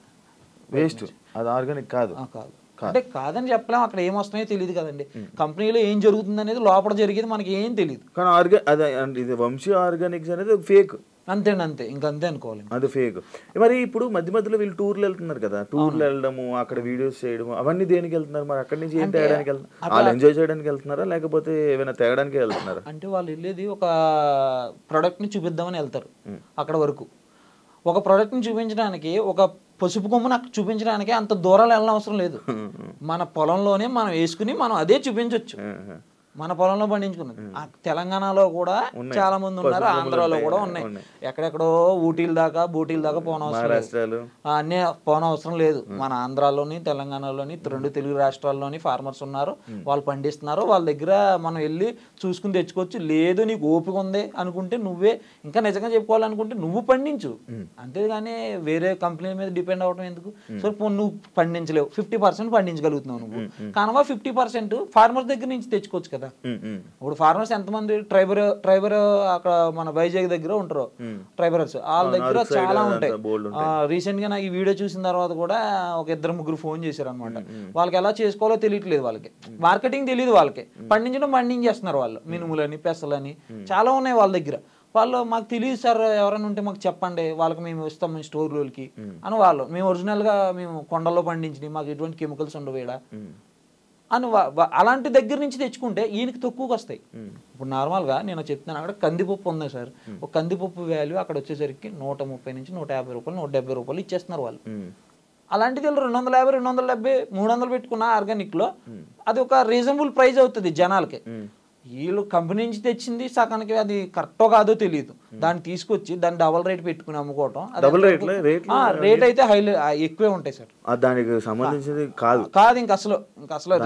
వేస్ట్. అది ఆర్గానిక్ కాదు. అంటే కాదని చెప్పలేం, అక్కడ ఏమొస్తున్నాయో తెలియదు కదండి. కంపెనీలో ఏం జరుగుతుంది అనేది లోపల జరిగేది మనకి ఏం తెలియదు. కానీ ఇది వంశీ ఆర్గానిక్స్ అనేది ఫేక్. అంతే ఇంకంతే అనుకోవాలి, అది ఫేక్. మరి ఇప్పుడు మధ్యలో వీళ్ళు టూర్లు వెళ్తున్నారు కదా, టూర్లు వెళ్ళడము, అక్కడ వీడియోస్ చేయడము, అవన్నీ దేనికి వెళ్తున్నారు? మరి అక్కడి నుంచి ఏం తేయడానికి వెళ్తున్నారు? వాళ్ళు ఎంజాయ్ చేయడానికి వెళ్తున్నారా లేకపోతే ఏమైనా తేయడానికి వెళ్తున్నారా? అంటే వాళ్ళు వెళ్ళేది ఒక ప్రోడక్ట్ ని చూపిద్దామని వెళ్తారు. అక్కడ వరకు ఒక ప్రోడక్ట్ ని చూపించడానికి, ఒక పసుపు కొమ్ము నాకు చూపించడానికి అంత దూరాలు వెళ్ళిన అవసరం లేదు. మన పొలంలోనే మనం వేసుకుని మనం అదే చూపించవచ్చు. మన పొలంలో పండించుకున్నది. తెలంగాణలో కూడా చాలా మంది ఉన్నారు, ఆంధ్రాలో కూడా ఉన్నాయి. ఎక్కడెక్కడో ఊటీల దాకా బూటీల దాకా పోనవసరం లేదు. మన ఆంధ్రాలోని తెలంగాణలోని 2 తెలుగు రాష్ట్రాల్లోని ఫార్మర్స్ ఉన్నారు, వాళ్ళు పండిస్తున్నారు. వాళ్ళ దగ్గర మనం వెళ్ళి చూసుకుని తెచ్చుకోవచ్చు. లేదు నీకు ఓపిక ఉంది అనుకుంటే నువ్వే, ఇంకా నిజంగా చెప్పుకోవాలనుకుంటే నువ్వు పండించు, అంతేగాని వేరే కంపెనీ మీద డిపెండ్ అవడం ఎందుకు? సో నువ్వు పండించలేవు, 50% పండించగలుగుతున్నావు నువ్వు, కనుక 50% ఫార్మర్స్ దగ్గర నుంచి తెచ్చుకోవచ్చు కదా. ఇప్పుడు ఫార్మర్స్ ఎంతమంది ట్రైబర్ అక్కడ మన వైజాగ్ దగ్గర ఉంటారు ట్రైబర్స్, వాళ్ళ దగ్గర చాలా ఉంటాయి. రీసెంట్ గా నాకు ఈ వీడియో చూసిన తర్వాత కూడా ఒక 2-3 ఫోన్ చేశారు అనమాట. వాళ్ళకి ఎలా చేసుకోవాలో తెలియట్లేదు, వాళ్ళకి మార్కెటింగ్ తెలియదు, వాళ్ళకి పండించేస్తున్నారు వాళ్ళు. మినుములని, పెసలని చాలా ఉన్నాయి వాళ్ళ దగ్గర. వాళ్ళు మాకు తెలియదు సార్, ఎవరైనా ఉంటే మాకు చెప్పండి, వాళ్ళకి మేము ఇస్తాం మేము స్టోర్లోకి అని. వాళ్ళు మేము ఒరిజినల్ గా మేము కొండల్లో పండించినవి, మాకు ఎటువంటి కెమికల్స్ ఉండవు ఈడ అని అలాంటి దగ్గర నుంచి తెచ్చుకుంటే ఈయనకి తక్కువకి వస్తాయి. ఇప్పుడు నార్మల్గా నేను చెప్తున్నాను, అక్కడ కందిపప్పు ఉంది సార్, ఒక కందిపప్పు వాల్యూ అక్కడ వచ్చేసరికి 130 నుంచి 150 రూపాయలు, 170 రూపాయలు ఇచ్చేస్తున్నారు వాళ్ళు. అలాంటిది వీళ్ళు 250, 270, 300 పెట్టుకున్న ఆర్గానిక్లో అది ఒక రీజనబుల్ ప్రైస్ అవుతుంది జనాలకి. వీళ్ళు కంపెనీ నుంచి తెచ్చింది సగానికి అది కరెక్టో కాదో తెలియదు, దాన్ని తీసుకొచ్చి దాన్ని డబల్ రేట్ పెట్టుకుని అమ్ముకోవటం. రేట్ అయితే ఎక్కువే ఉంటాయి సార్, దానికి సంబంధించింది కాదు. ఇంకా అసలు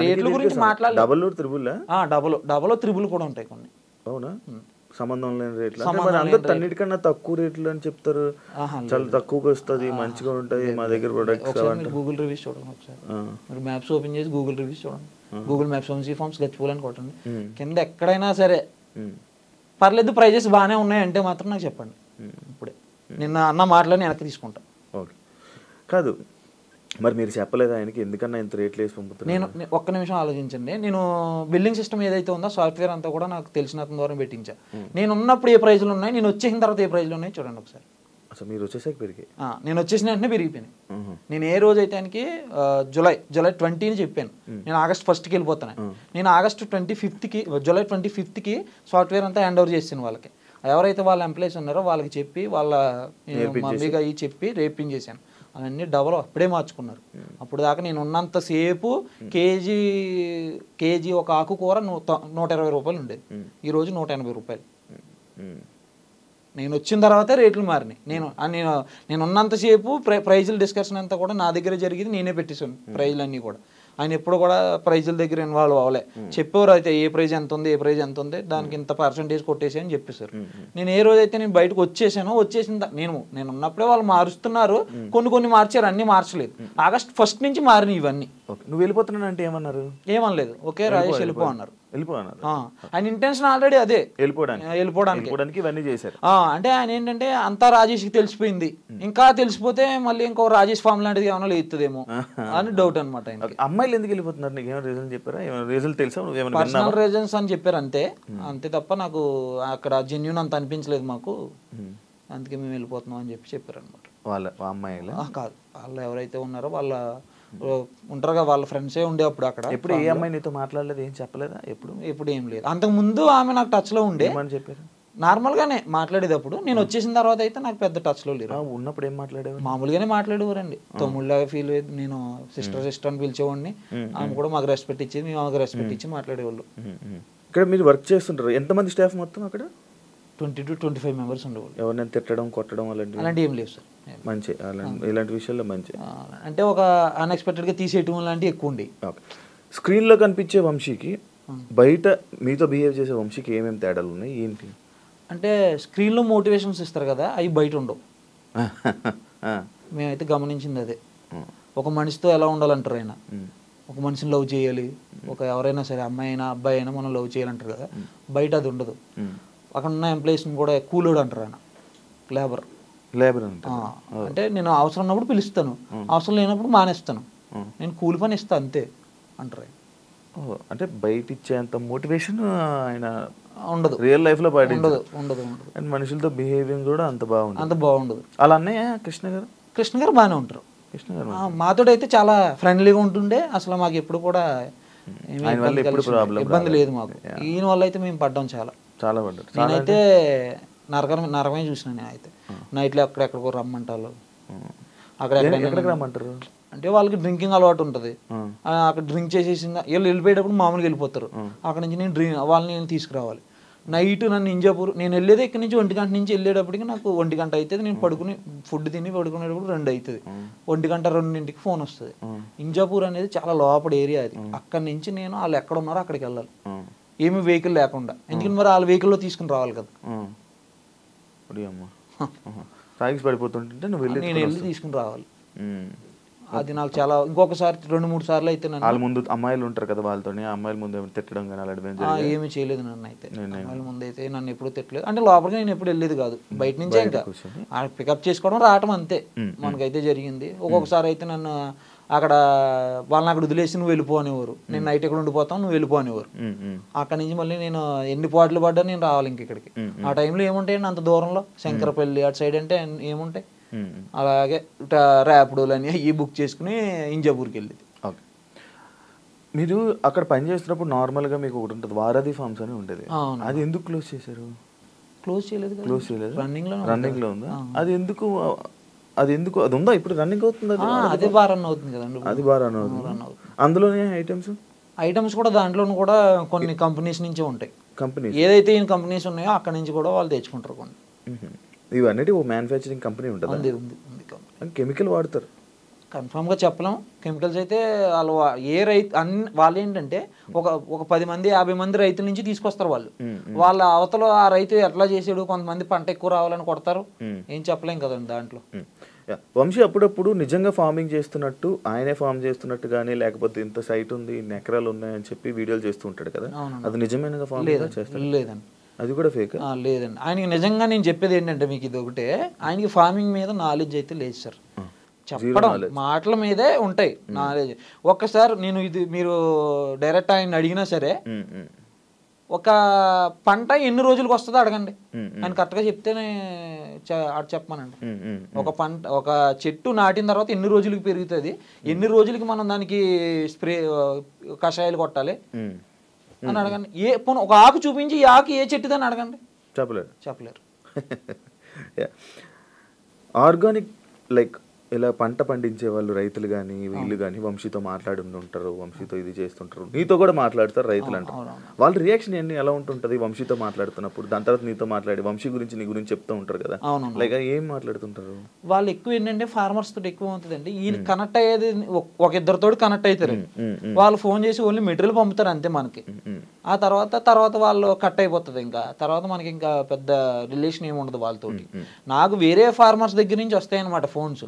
రేట్ల గురించి మాట్లాడాలి. డబల్ త్రిబుల్ కూడా ఉంటాయి కొన్ని. అవునా? సంబంధం లేని రేట్లు, అన్నిటికన్నా తక్కువ రేట్లు అని చెప్తారు. చాలా తక్కువగా వస్తుంది, మంచిగా ఉంటాయి మా దగ్గర ప్రొడక్ట్స్. గూగుల్ రివ్యూస్ చూడండి ఒకసారి, మీరు మ్యాప్స్ ఓపెన్ చేసి గూగుల్ రివ్యూస్ చూడండి. గూగుల్ మ్యాప్స్ వంశీ ఫార్మ్స్ గచ్చిపోలని కొట్టండి, కింద ఎక్కడైనా సరే పర్లేదు ప్రైజెస్ బాగానే ఉన్నాయి అంటే మాత్రం నాకు చెప్పండి. ఇప్పుడే నిన్న అన్న మాటలని వెనక్కి తీసుకుంటా. ఓకే, కాదు మరి మీరు చెప్పలేదు ఆయనకి ఎందుకన్నా ఇంత రేట్లు వేసి పంపుతున్నారు? ఒక్క నిమిషం ఆలోచించండి. నేను బిల్లింగ్ సిస్టమ్ ఏదైతే ఉందో సాఫ్ట్వేర్ అంతా కూడా నాకు తెలిసిన అతని ద్వారా పెట్టించా. నేను ఉన్నప్పుడు ఏ ప్రైజ్లు ఉన్నాయి, నేను వచ్చేసిన తర్వాత ఏ ప్రైజ్లు ఉన్నాయి చూడండి ఒకసారి. అసలు మీరు వచ్చేసాక పెరిగాయి? నేను వచ్చేసిన వెంటనే పెరిగిపోయినాయి. నేను ఏ రోజు అయితే ఆయనకి జూలై 20 చెప్పాను, నేను ఆగస్ట్ 1కి వెళ్ళిపోతాను. నేను ఆగస్ట్ 25కి జూలై 25కి సాఫ్ట్వేర్ అంతా హ్యాండ్ ఓవర్ చేసాను వాళ్ళకి. ఎవరైతే వాళ్ళ ఎంప్లాయీస్ ఉన్నారో వాళ్ళకి చెప్పి వాళ్ళ మమ్మీగా అవి చెప్పి రేపించేసాను. అవన్నీ డబల్ అప్పుడే మార్చుకున్నారు. అప్పుడు దాకా నేను ఉన్నంతసేపు కేజీ ఒక ఆకుకూర 120 రూపాయలు ఉండేది, ఈరోజు 180 రూపాయలు. నేను వచ్చిన తర్వాతే రేట్లు మారినాయి. నేను ఉన్నంతసేపు ప్రైజుల డిస్కషన్ అంతా కూడా నా దగ్గర జరిగింది, నేనే పెట్టేశాను ప్రైజులు అన్నీ కూడా. ఆయన ఎప్పుడు కూడా ప్రైజుల దగ్గర ఇన్వాల్వ్ అవ్వలే. చెప్పేవారు అయితే ఏ ప్రైజ్ ఎంత ఉంది, ఏ ప్రైజ్ ఎంత ఉంది, దానికి ఇంత పర్సెంటేజ్ కొట్టేసి అని చెప్పేశారు. నేను ఏ రోజైతే నేను బయటకు వచ్చేసిన నేను ఉన్నప్పుడే వాళ్ళు మారుస్తున్నారు. కొన్ని మార్చారు, అన్ని మార్చలేదు. ఆగస్ట్ 1 నుంచి మారినాయి ఇవన్నీ. నువ్వు వెళ్ళిపోతున్నాను అంటే ఏమన్నారు? ఏమనలేదు, ఓకే రాజేష్ వెళ్ళిపో అన్నారు. వెళ్ళిపోన్నారు. ఆయన ఇంటెన్షన్ ఆల్రెడీ అదే, వెళ్ళిపోవడానికి ఇవన్నీ చేశారు. అంటే ఆయన ఏంటంటే అంతా రాజేష్కి తెలిసిపోయింది, ఇంకా తెలిసిపోతే మళ్ళీ ఇంకో రాజేష్ ఫామ్ లాంటిది ఏమైనా లేదుదేమో అని డౌట్ అనమాట. అమ్మాయిలు ఎందుకు వెళ్ళిపోతున్నారు? నీకు ఏమైనా రీజన్ చెప్పారా? ఏమైనా రీజన్ తెలుసా? పర్సనల్ రీజన్స్ అని చెప్పారు అంతే తప్ప నాకు అక్కడ జెన్యూన్ అంత అనిపించలేదు మాకు, అందుకే మేము వెళ్ళిపోతున్నాం అని చెప్పారు అనమాట. వాళ్ళ అమ్మాయిలు కాదు, వాళ్ళు ఎవరైతే ఉన్నారో వాళ్ళ ఉంటారుగా, వాళ్ళ ఫ్రెండ్సే ఉండే అప్పుడు అక్కడ. ఎప్పుడు ఏ అమ్మాయి నీతో మాట్లాడలేదు, ఏం చెప్పలేదా? ఎప్పుడు ఏం లేదు. అంతకు ముందు ఆమె నాకు టచ్ లో ఉండే, చెప్పారు నార్మల్గానే మాట్లాడేటప్పుడు. నేను వచ్చేసిన తర్వాత అయితే నాకు పెద్ద టచ్ లో లేరు. ఉన్నప్పుడు ఏం మాట్లాడేవారు? మామూలుగానే మాట్లాడేవారండి, తమ్ముళ్ళగా ఫీల్ అయ్యేది. నేను సిస్టర్ అని పిలిచేవాడిని, ఆమె కూడా మాకు రెస్పెక్ట్ ఇచ్చేది, మేము ఆమెకు రెస్పెక్ట్ ఇచ్చి మాట్లాడేవాళ్ళు. ఇక్కడ మీరు వర్క్ చేస్తుంటారు, ఎంతమంది స్టాఫ్ మొత్తం అక్కడ? 20 to 25 మెంబర్స్ ఉండేవాళ్ళు. ఎవరినైనా తిట్టడం, కొట్టడం అలాంటివి ఏం లేవు సార్. మంచి ఇలాంటి విషయాల్లో మంచి అంటే ఒక అన్ఎక్స్పెక్టెడ్గా తీసేయటం లాంటివి ఎక్కువ ఉండి. స్క్రీన్లో కనిపించే వంశీకి బయట మీతో బిహేవ్ చేసే వంశీకి ఏమేమి తేడాలు ఉన్నాయి, ఏంటి అంటే స్క్రీన్లో మోటివేషన్స్ ఇస్తారు కదా, అవి బయట ఉండవు. మేమైతే గమనించింది అదే. ఒక మనిషితో ఎలా ఉండాలంటారు ఆయన, ఒక మనిషిని లవ్ చేయాలి, ఎవరైనా సరే అమ్మాయి అయినా అబ్బాయి అయినా మనం లవ్ చేయాలంటారు కదా, బయట అది ఉండదు. అక్కడ ఉన్న ఎంప్లాయీస్ని కూడా కూలోడు అంటారు ఆయన, లేబర్ అంటే నేను అవసరం ఉన్నప్పుడు పిలుస్తాను, అవసరం లేనప్పుడు మానేస్తాను, నేను కూలి పని ఇస్తాను అంతే అంటారు. అంటే బయట ఇచ్చేంత మోటివేషన్ ఆయన ఉండదు, రియల్ లైఫ్ లో ఉండదు. అండ్ మనుషులతో బిహేవింగ్ కూడా అంత బాగుండదు. అలా అన్నయ్య కృష్ణ గారు బాగానే ఉంటారు. మాతో అయితే చాలా ఫ్రెండ్లీగా ఉంటుండే, అసలు మాకు ఎప్పుడు కూడా ఇబ్బంది లేదు మాకు. ఈయన వల్ల అయితే మేము పడ్డాం చాలా పడ్డారు. నేనైతే నరకమే చూసినా. నేనైతే నైట్లో అక్కడెక్కడికో రమ్మంటారు, అక్కడ రమ్మంటారు అంటే వాళ్ళకి డ్రింకింగ్ అలవాటు ఉంటుంది. అక్కడ డ్రింక్ చేసేసింది, వీళ్ళు వెళ్ళిపోయేటప్పుడు మామూలుగా వెళ్ళిపోతారు. అక్కడ నుంచి వాళ్ళని నేను తీసుకురావాలి. నైట్ నన్ను ఇంజాపూర్, నేను వెళ్ళేది ఇక్కడ నుంచి 1 గంట నుంచి వెళ్ళేటప్పటికి నాకు 1 గంట అవుతుంది. నేను ఫుడ్ తిని పడుకునేటప్పుడు 2 అవుతుంది. 1 గంట 2ంటికి ఫోన్ వస్తుంది. ఇంజాపూర్ అనేది చాలా లోపల ఏరియా అది. అక్కడి నుంచి నేను వాళ్ళు ఎక్కడ ఉన్నారో అక్కడికి వెళ్ళాలి, ఏమి వెహికల్ లేకుండా. ఎందుకంటే మరి వాళ్ళ వెహికల్లో తీసుకుని రావాలి కదా. నేను వెళ్ళి తీసుకుని రావాలి. అది నాకు చాలా, ఇంకొకసారి 2-3 సార్లు అయితే వాళ్ళ ముందు అమ్మాయిలు ఉంటారు కదా, వాళ్ళతో అమ్మాయిల ముందు తిట్టడం కానీ ఏమి చేయలేదు. నన్ను అయితే అమ్మాయిల ముందు అయితే నన్ను ఎప్పుడు తిట్టలేదు. అంటే లోపలికి నేను ఎప్పుడు వెళ్ళేది కాదు, బయట నుంచే ఇంకా పికప్ చేసుకోవడం రావటం అంతే మనకైతే జరిగింది. ఒక్కొక్కసారి అయితే నన్ను అక్కడ వాళ్ళని అక్కడ వదిలేసి నువ్వు వెళ్ళిపో అనేవారు, నేను నైట్ ఎక్కడ ఉండిపోతాను నువ్వు వెళ్ళిపో అనేవారు. అక్కడ నుంచి మళ్ళీ నేను ఎన్ని పాటలు పడ్డా నేను రావాలి ఇంక ఇక్కడికి. ఆ టైంలో ఏముంటాయండి అంత దూరంలో, శంకరపల్లి అటు సైడ్ అంటే ఏముంటాయి. అలాగే ర్యాపిడోలు అని ఈ బుక్ చేసుకుని ఇంజాపూర్కి వెళ్ళేది. ఓకే, మీరు అక్కడ పని చేస్తున్నప్పుడు నార్మల్గా మీకు ఒకటి ఉంటుంది, వారధి ఫార్మ్స్ అని ఉండేది. అది ఎందుకు క్లోజ్ చేశారు? క్లోజ్ చేయలేదు, రన్నింగ్ లో ఉందా? అది ఎందుకు అది ఉందా ఇప్పుడు? రన్నింగ్ అవుతుంది, అది బాగా రన్ అవుతుంది కదండి. అది బాగా రన్ అవుతుంది. అందులోనే ఐటమ్స్ కూడా దాంట్లోనూ కూడా కొన్ని కంపెనీస్ నుంచే ఉంటాయి. కంపెనీస్ ఏదైతే ఈ కంపెనీస్ ఉన్నాయో అక్కడ నుంచి కూడా వాళ్ళు తెచ్చుకుంటారు కొన్ని. ఇవన్నీ ఓ మ్యానుఫ్యాక్చరింగ్ కంపెనీ ఉంటుంది, కెమికల్ వాడతారు. కన్ఫామ్గా చెప్పలేం. కెమికల్స్ అయితే వాళ్ళు వాళ్ళు ఏంటంటే ఒక 10 మంది 50 మంది రైతుల నుంచి తీసుకొస్తారు వాళ్ళు. వాళ్ళ అవతల ఆ రైతు ఎట్లా చేసాడు, కొంతమంది పంట ఎక్కువ రావాలని కొడతారు, ఏం చెప్పలేం కదండి దాంట్లో. వంశీ అప్పుడప్పుడు నిజంగా ఫార్మింగ్ చేస్తున్నట్టు, ఆయనే ఫార్మ్ చేస్తున్నట్టు కానీ, లేకపోతే ఇంత సైట్ ఉంది, ఇన్ని ఎకరాలు ఉన్నాయని చెప్పి వీడియోలు చేస్తూ ఉంటాడు కదా, అది నిజమైన ఫార్మింగ్ చేస్తారు? లేదండి, అది కూడా ఫేక్? లేదండి. ఆయనకి నిజంగా నేను చెప్పేది ఏంటంటే మీకు ఇది ఒకటే, ఆయనకి ఫార్మింగ్ మీద నాలెడ్జ్ అయితే లేదు సార్. చెప్పడం మాటల మీదే ఉంటాయి నాలెడ్జ్. ఒక్కసారి నేను ఇది మీరు డైరెక్ట్ ఆయన అడిగినా సరే ఒక పంట ఎన్ని రోజులకు వస్తుందో అడగండి, ఆయన కరెక్ట్గా చెప్తేనే చెప్పమనండి. ఒక చెట్టు నాటిన తర్వాత ఎన్ని రోజులకి పెరుగుతుంది, ఎన్ని రోజులకి మనం దానికి స్ప్రే కషాయాలు కొట్టాలి అని అడగండి. ఒక ఆకు చూపించి ఈ ఆకు ఏ చెట్టుదని అడగండి, చెప్పలేరు. ఆర్గానిక్ లైక్ ఇలా పంట పండించే వాళ్ళు రైతులు కానీ వీళ్ళు కానీ వంశీతో మాట్లాడుతుంటారు, వంశీతో ఇది చేస్తుంటారు, నీతో కూడా మాట్లాడతారు రైతులు అంటారు. వాళ్ళ రియాక్షన్ ఏంటి ఎలా ఉంటుంటది వంశీతో మాట్లాడుతున్నప్పుడు? దాని తర్వాత నీతో మాట్లాడి వంశీ గురించి నీ గురించి చెప్తూ ఉంటారు కదా, లైక్ ఏం మాట్లాడుతుంటారు వాళ్ళు? ఎక్కువ ఏంటంటే ఫార్మర్స్ తోటి ఎక్కువ అవుతుందండి. ఈయన కనెక్ట్ అయ్యేది ఒక ఇద్దరితో కనెక్ట్ అవుతారు. వాళ్ళు ఫోన్ చేసి ఓన్లీ మెటీరియల్ పంపుతారు అంతే మనకి. ఆ తర్వాత వాళ్ళు కట్ అయిపోతుంది. ఇంకా తర్వాత మనకి ఇంకా పెద్ద రిలేషన్ ఏమి ఉండదు వాళ్ళతోటి. నాకు వేరే ఫార్మర్స్ దగ్గర నుంచి వస్తాయి అనమాట ఫోన్స్,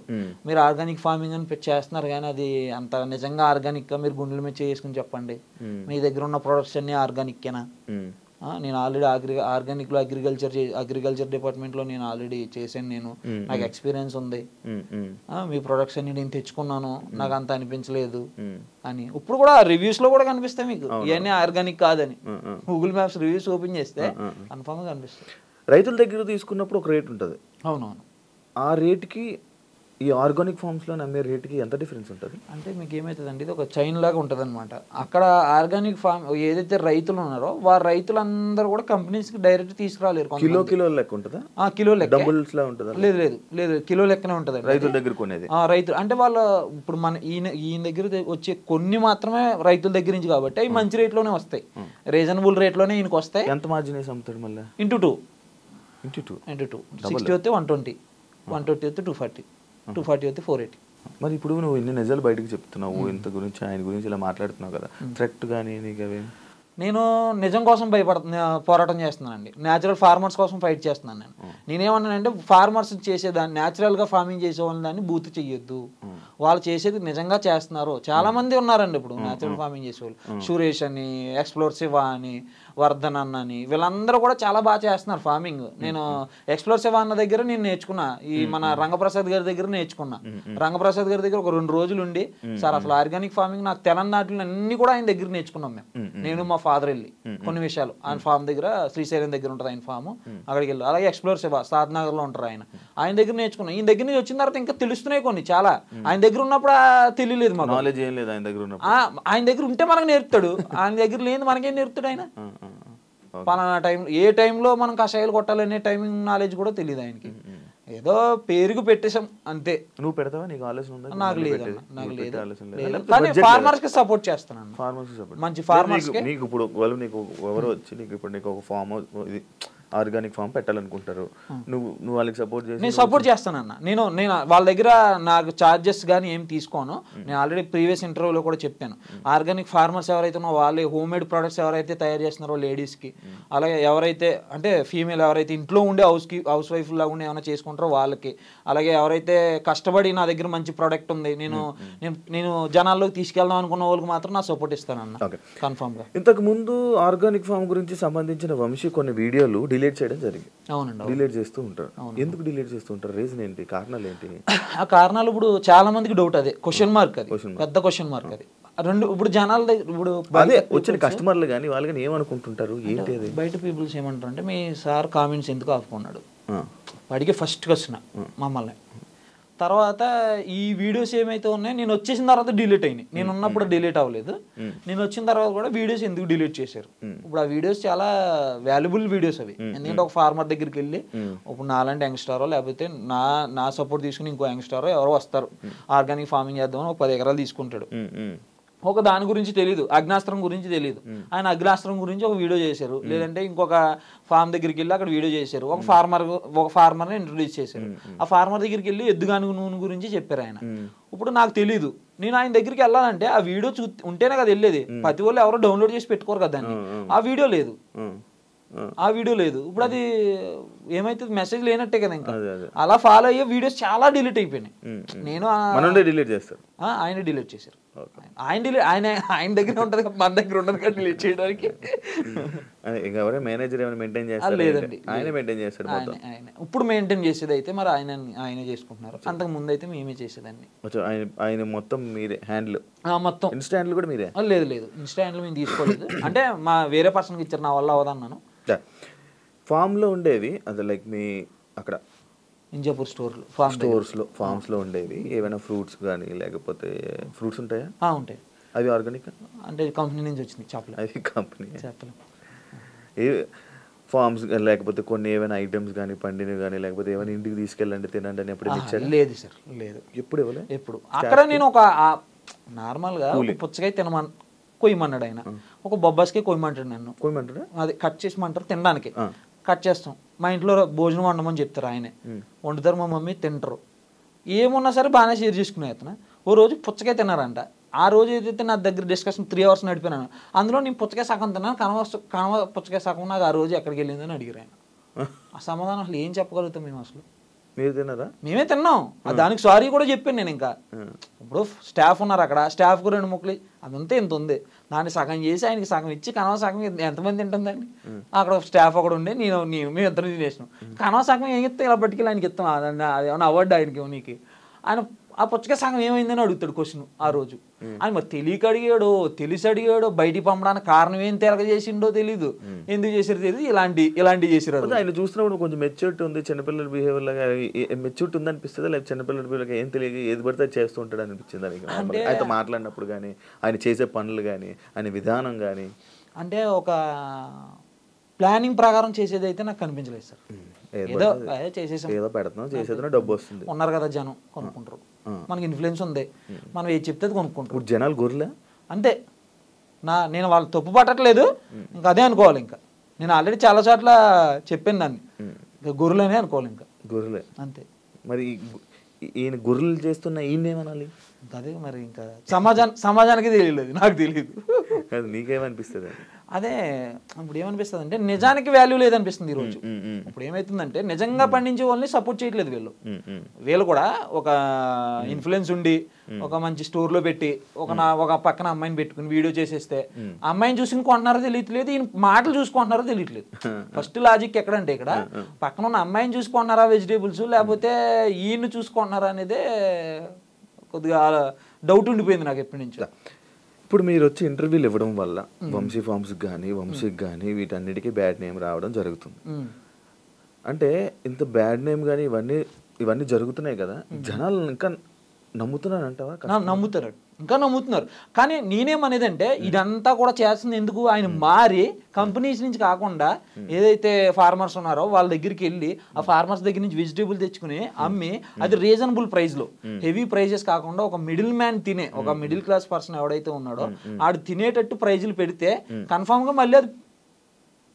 మీరు ఆర్గానిక్ ఫార్మింగ్ అని చేస్తున్నారు కానీ అది అంత నిజంగా ఆర్గానిక్ గా మీరు గుండెల మీద చేసుకుని చెప్పండి, మీ దగ్గర ఉన్న ప్రొడక్ట్స్ అన్ని ఆర్గానిక్కేనా? నేను ఆల్రెడీ ఆర్గానిక్ లో అగ్రికల్చర్ డిపార్ట్మెంట్ లో నేను ఆల్రెడీ చేశాను, నాకు ఎక్స్పీరియన్స్ ఉంది, మీ ప్రొడక్ట్స్ అన్ని నేను తెచ్చుకున్నాను, నాకు అంత అనిపించలేదు అని. ఇప్పుడు కూడా రివ్యూస్ లో కూడా కనిపిస్తాయి మీకు ఇవన్నీ ఆర్గానిక్ కాదని. గూగుల్ మ్యాప్స్ రివ్యూస్ ఓపెన్ చేస్తే కన్ఫర్మ్ గా కనిపిస్తాయి. రైతుల దగ్గర తీసుకున్నప్పుడు ఒక రేట్ ఉంటుంది. అవునవును. ఆ రేట్కి ఈ ఆర్గానిక్ ఫార్మ్స్లో అమ్మే రేట్కి ఎంత డిఫరెన్స్ ఉంటుంది? అంటే మీకు ఏమవుతుందండి, ఇది ఒక చైన్ లాగా ఉంటుంది అనమాట. అక్కడ ఆర్గానిక్ ఫార్మ్ ఏదైతే రైతులు ఉన్నారో వారు రైతులందరూ కూడా కంపెనీస్కి డైరెక్ట్ తీసుకురాలేరు. కిలో లెక్క ఉంటుందా? కిలో లెక్క డబుల్స్ లా ఉంటుందా? లేదు కిలో లెక్కనే ఉంటుంది రైతుల దగ్గర కొనేది. రైతులు అంటే వాళ్ళు ఇప్పుడు ఈయన దగ్గర వచ్చే కొన్ని మాత్రమే రైతుల దగ్గర నుంచి కాబట్టి అవి మంచి రేట్లోనే వస్తాయి, రీజనబుల్ రేట్లోనే ఈయనకి వస్తాయి. ఎంత మార్జిన్ వేసి అమ్ముతాడు మళ్ళీ? ఇంటూ టూ 60 వస్తే 120, 120 వస్తే 240, 240 వస్తే 480. మరి ఇప్పుడు నువ్వు ఇన్ని నిజాలు బయటకు చెప్తున్నావు, ఇంత గురించి ఆయన గురించి ఇలా మాట్లాడుతున్నావు కదా, థ్రెట్ కానీ నీకు అవి? నేను నిజం కోసం పోరాటం చేస్తున్నానండి, న్యాచురల్ ఫార్మర్స్ కోసం ఫైట్ చేస్తున్నాను. నేనేమన్నానంటే ఫార్మర్స్ చేసేదాన్ని, న్యాచురల్గా ఫార్మింగ్ చేసే వాళ్ళని బూత్ చెయ్యొద్దు, వాళ్ళు చేసేది నిజంగా చేస్తున్నారు. చాలా మంది ఉన్నారండి ఇప్పుడు న్యాచురల్ ఫార్మింగ్ చేసేవాళ్ళు, సురేష్ అని, ఎక్స్ప్లోర్ శివ అని, వర్ధన్ అన్న అని, వీళ్ళందరూ కూడా చాలా బాగా చేస్తున్నారు ఫార్మింగ్. నేను ఎక్స్ప్లోర్ శివ అన్న దగ్గర నేను నేర్చుకున్నా, ఈ మన రంగప్రసాద్ గారి దగ్గర నేర్చుకున్నా. రంగప్రసాద్ గారి దగ్గర ఒక 2 రోజులు ఉండి, సార్ అసలు ఆర్గానిక్ ఫార్మింగ్ నాకు తెలంగాణలో అన్ని కూడా ఆయన దగ్గర నేర్చుకున్నాం మేము, నేను మా ఫాదర్ వెళ్ళి కొన్ని విషయాలు. ఆయన ఫామ్ దగ్గర శ్రీశైలం దగ్గర ఉంటుంది ఆయన ఫామ్, అక్కడికి వెళ్ళి. అలాగే ఎక్స్ప్లోర్ శివ సాద్నగర్ లో ఉంటారు ఆయన దగ్గర నేర్చుకున్నాం. ఈయన దగ్గర నుంచి వచ్చిన తర్వాత ఇంకా తెలుస్తున్నాయి కొన్ని చాలా. ఆయన దగ్గర ఉన్నప్పుడు తెలియలేదు మాకు, నాలెడ్జ్ ఏం లేదు ఆయన దగ్గర. ఆయన దగ్గర ఉంటే మనకు నేర్పుతాడు, ఆయన దగ్గర లేదు మనకేం నేర్పుతాడు ఆయన. పలానా టైం ఏ టైంలో మనం కషాయాలు కొట్టాలనే టైమింగ్ నాలెడ్జ్ కూడా తెలియదు ఆయనకి. ఏదో పేరుకు పెట్టేసాం అంతే. నువ్వు పెడతావా? నీకు ఆలోచన ఉందా? నాకు లేదు, కానీ ఫార్మర్స్ కి సపోర్ట్ చేస్తున్నాను. మంచి ఫార్మర్స్ నీకు ఇప్పుడు వాళ్ళు నీకు ఎవరు వచ్చి నీకు ఒక ఫామ్ ఇది ఆర్గానిక్ ఫామ్ పెట్టాలనుకుంటారు, నువ్వు వాళ్ళకి సపోర్ట్ చేసి? నేను సపోర్ట్ చేస్తానన్న. నేను వాళ్ళ దగ్గర నాకు చార్జెస్ కానీ ఏం తీసుకోను. నేను ఆల్రెడీ ప్రీవియస్ ఇంటర్వ్యూలో కూడా చెప్పాను, ఆర్గానిక్ ఫార్మర్స్ ఎవరైతే ఉన్నారో వాళ్ళే హోమ్ మేడ్ ప్రొడక్ట్స్ ఎవరైతే తయారు చేస్తున్నారో లేడీస్కి, అలాగే ఎవరైతే అంటే ఫీమేల్ ఎవరైతే ఇంట్లో ఉండే హౌస్ వైఫ్ లాగా ఉండి ఏమైనా చేసుకుంటారో వాళ్ళకి, అలాగే ఎవరైతే కష్టపడి నా దగ్గర మంచి ప్రోడక్ట్ ఉంది నేను జనాల్లోకి తీసుకెళ్దాం అనుకున్న వాళ్ళకి మాత్రం నా సపోర్ట్ ఇస్తానన్న కన్ఫర్మ్ గా. ఇంతకు ముందు ఆర్గానిక్ ఫామ్ గురించి సంబంధించిన వంశీ కొన్ని వీడియోలు డిలీట్ చేయడం జరిగింది. అవునండి, డిలీట్ చేస్తూ ఉంటారు. ఎందుకు డిలీట్ చేస్తూ ఉంటారు? రీజన్ ఏంటి? కారణాలు ఏంటి? ఆ కారణాలు ఇప్పుడు చాలా మందికి డౌట్, అదే క్వశ్చన్ మార్క్, అది పెద్ద క్వశ్చన్ మార్క్. అది ఇప్పుడు జనాల దగ్గర ఇప్పుడు అదే వచ్చిన కస్టమర్లు కానీ వాళ్ళు కానీ ఏమనుకుంటుంటారు ఏంటి? అది బయట పీపుల్స్ ఏమంటారు అంటే, మీ సార్ కామెంట్స్ ఎందుకు ఆపుకున్నాడు వాడికి ఫస్ట్ క్వశ్చన్ మమ్మల్ని. తర్వాత ఈ వీడియోస్ ఏమైతే ఉన్నాయో నేను వచ్చేసిన తర్వాత డిలీట్ అయినాయి, నేను ఉన్నప్పుడు డిలీట్ అవ్వలేదు. నేను వచ్చిన తర్వాత కూడా వీడియోస్ ఎందుకు డిలీట్ చేశారు? ఇప్పుడు ఆ వీడియోస్ చాలా వాల్యుబుల్ వీడియోస్ అవి. ఎందుకంటే ఒక ఫార్మర్ దగ్గరికి వెళ్ళి ఇప్పుడు నాలాంటి యంగ్స్టారో లేకపోతే నా సపోర్ట్ తీసుకుని ఇంకో యంగ్స్టారో ఎవరో వస్తారు, ఆర్గానిక్ ఫార్మింగ్ చేద్దామని ఒక 10 ఎకరాలు తీసుకుంటాడు. ఒక దాని గురించి తెలియదు, అగ్నాస్త్రం గురించి తెలియదు. ఆయన అగ్నాస్త్రం గురించి ఒక వీడియో చేశారు, లేదంటే ఇంకొక ఫార్మ్ దగ్గరికి వెళ్ళి అక్కడ వీడియో చేశారు. ఒక ఫార్మర్ని ఇంట్రొడ్యూస్ చేశారు. ఆ ఫార్మర్ దగ్గరికి వెళ్ళి ఎద్దుగానుగు నూనె గురించి చెప్పారు ఆయన. ఇప్పుడు నాకు తెలీదు, నేను ఆయన దగ్గరికి వెళ్ళాలంటే ఆ వీడియో ఉంటేనే కదా వెళ్ళేది. ప్రతి వాళ్ళు ఎవరో డౌన్లోడ్ చేసి పెట్టుకోరు కదా దాన్ని. ఆ వీడియో లేదు. ఇప్పుడు అది ఏమైతే మెసేజ్ లేనట్టే కదా. ఇంకా అలా ఫాలో అయ్యే వీడియోస్ చాలా డిలీట్ అయిపోయినాయి. ఆయన డిలీట్ చేశారు. ఆయన దగ్గర ఉంటుంది, మన దగ్గర ఉండదు కదా డిలీట్ చేయడానికి. ఎవరైనా మేనేజర్ ఏమైనా మెయింటైన్ చేస్తారు? లేదండి, ఆయన మెయింటైన్ చేస్తాడు మొత్తం. ఆయన ఇప్పుడు మెయింటైన్ చేసేది అయితే మరి ఆయనే చేసుకుంటున్నారు. అంతకు ముందు అయితే మేమే చేసేదాన్ని. ఆయన మొత్తం మీరే హ్యాండిల్? మొత్తం ఇన్స్టా హ్యాండిల్ కూడా మీరే? లేదు ఇన్స్టా హ్యాండిల్ మేము తీసుకోలేదు. అంటే మా వేరే పర్సన్కి ఇచ్చారు, నా వల్ల అవదన్నాను. ఫామ్లో ఉండేవి అది లైక్ మీ అక్కడ ఇంజాపూర్ ఫార్మ్స్లో ఉండేవి ఏమైనా ఫ్రూట్స్ కానీ లేకపోతే ఫ్రూట్స్ ఉంటాయా? ఉంటాయి. అవి ఆర్గానిక్ అంటే కంపెనీ నుంచి వచ్చినాయి చేపలు. అవి కంపెనీ చేపలు ఏ ఫార్మ్స్ లేకపోతే కొన్ని ఏమైనా ఐటమ్స్ కానీ పండినవి కానీ లేకపోతే ఏమైనా ఇంటికి తీసుకెళ్ళండి తినండి అని ఎప్పుడు ఇచ్చారు? లేదు సార్, లేదు. ఎప్పుడు ఇవ్వలేదు. ఎప్పుడు అక్కడ నేను ఒక నార్మల్గా పుచ్చకాయ కొయ్యమన్నాడు ఆయన, ఒక బొబ్బాస్కాయ కొయ్యమంటాడు నన్ను. కొయ్యమంటాడు అది కట్ చేసిమంటారు తినడానికి, కట్ చేస్తాం. మా ఇంట్లో భోజనం వండమని చెప్తారు, ఆయనే వండుతారు, మా మమ్మీ తింటారు. ఏమున్నా సరే బాగానే షేర్ చేసుకునే అతను. ఓ రోజు పుచ్చకాయ తిన్నారంట. ఆ రోజు ఏదైతే నా దగ్గర డిస్కషన్ 3 hours నడిపోయినాను. అందులో నేను పుచ్చకాయ సగం తిన్నాను, కనవ పుచ్చకాయ సగం నాకు ఆ రోజు ఎక్కడికి వెళ్ళిందని అడిగారు ఆయన. ఆ సమాధానం అసలు ఏం చెప్పగలుగుతాం మేము? అసలు మీరు తిన్నారా? మేమే తిన్నాం. దానికి సారీ కూడా చెప్పాను నేను. ఇంకా ఇప్పుడు స్టాఫ్ ఉన్నారు అక్కడ, స్టాఫ్కు 2 ముక్కలు అదంతా ఇంత ఉంది, దాన్ని సగం చేసి ఆయనకి సగం ఇచ్చి కనవ సగం ఎంతమంది తింటుందండి? అక్కడ స్టాఫ్ ఒకడు ఉండే, మేము ఇద్దరు తినేసినాం. కనవ సగం ఏం ఇస్తాం, ఇలా పట్టుకెళ్ళి ఆయనకి ఇస్తాం. అదేమన్నా అవార్డు ఆయనకి నీకు? ఆయన ఆ పుచ్చకాయ సగం ఏమైందని అడుగుతాడు క్వశ్చన్ ఆ రోజు. ఆయన మరి తెలియక అడిగాడో తెలిసి అడిగాడో, బయటికి పంపడానికి కారణం ఏం చేసిండో తెలీదు, ఎందుకు చేసారో తెలియదు, ఇలాంటి చేసారు. ఆయన చూసినప్పుడు కొంచెం మెచ్యూరిటీ ఉంది, చిన్నపిల్లల బిహేవియర్ లాగా మెచ్యూరిటీ ఉంది అనిపిస్తుంది, లేకపోతే చిన్నపిల్లల బిహేవియర్ ఏం తెలియదు ఏది పడితే చేస్తూ ఉంటాడు అనిపించింది ఆయనకి ఆయనతో మాట్లాడినప్పుడు కానీ, ఆయన చేసే పనులు కానీ, ఆయన విధానం కానీ? అంటే ఒక ప్లానింగ్ ప్రకారం చేసేది అయితే నాకు కనిపించలేదు సార్. ఏదో చేసేసాం, ఏదో పెడతాం, చేసేదో డబ్బు వస్తుంది. ఉన్నారు కదా జనం, కొనుక్కుంటారు. మనకి ఇన్ఫ్లుయెన్స్ ఉంది, మనం ఏది చెప్తే కొనుక్కుంటారు. ఇప్పుడు జనాలు గొర్రెలే అంతే. నేను వాళ్ళు తప్పు పట్టట్లేదు, ఇంకా అదే అనుకోవాలి. ఇంకా నేను ఆల్రెడీ చాలా చోట్ల చెప్పాను దాన్ని, ఇంకా గొర్రెలనే అనుకోవాలి. ఇంకా గొర్రెలే అంతే. మరి ఈయన గొర్రెలు చేస్తున్న ఈయన ఏమనాలి? అదే మరి ఇంకా సమాజానికి తెలియలేదు, నాకు తెలియదు. నీకేమనిపిస్తుంది? అదే ఇప్పుడు ఏమనిపిస్తుంది అంటే నిజానికి వాల్యూ లేదనిపిస్తుంది ఈరోజు. ఇప్పుడు ఏమవుతుందంటే నిజంగా పండించే వాళ్ళని సపోర్ట్ చేయట్లేదు వీళ్ళు కూడా. ఒక ఇన్ఫ్లుయెన్స్ ఉండి ఒక మంచి స్టోర్లో పెట్టి ఒక పక్కన అమ్మాయిని పెట్టుకుని వీడియో చేసేస్తే అమ్మాయిని చూసుకుని కొంటున్నారో తెలియట్లేదు, ఈయన మాటలు చూసుకుంటున్నారో తెలియట్లేదు. ఫస్ట్ లాజిక్ ఎక్కడంటే ఇక్కడ పక్కన ఉన్న అమ్మాయిని చూసుకుంటున్నారా వెజిటేబుల్స్, లేకపోతే ఈయన్ని చూసుకుంటున్నారా అనేదే కొద్దిగా డౌట్ ఉండిపోయింది నాకు ఎప్పటి నుంచో. ఇప్పుడు మీరు వచ్చి ఇంటర్వ్యూలు ఇవ్వడం వల్ల వంశీ ఫార్మ్స్కి కానీ వంశీకి కానీ వీటన్నిటికీ బ్యాడ్ నేమ్ రావడం జరుగుతుంది. అంటే ఇంత బ్యాడ్ నేమ్ కానీ ఇవన్నీ జరుగుతున్నాయి కదా, జనాలు ఇంకా నమ్ముతున్నారు అంటావా? నమ్ముతారు, ఇంకా నమ్ముతున్నారు. కానీ నేనేమనేది అంటే ఇదంతా కూడా చేస్తుంది ఎందుకు? ఆయన మారి కంపెనీస్ నుంచి కాకుండా ఏదైతే ఫార్మర్స్ ఉన్నారో వాళ్ళ దగ్గరికి వెళ్ళి ఆ ఫార్మర్స్ దగ్గర నుంచి వెజిటేబుల్ తెచ్చుకుని అమ్మి అది రీజనబుల్ ప్రైస్ లో, హెవీ ప్రైజెస్ కాకుండా ఒక మిడిల్ మ్యాన్ తినే, ఒక మిడిల్ క్లాస్ పర్సన్ ఎవడైతే ఉన్నాడో ఆడు తినేటట్టు ప్రైజులు పెడితే కన్ఫామ్ గా మళ్ళీ అది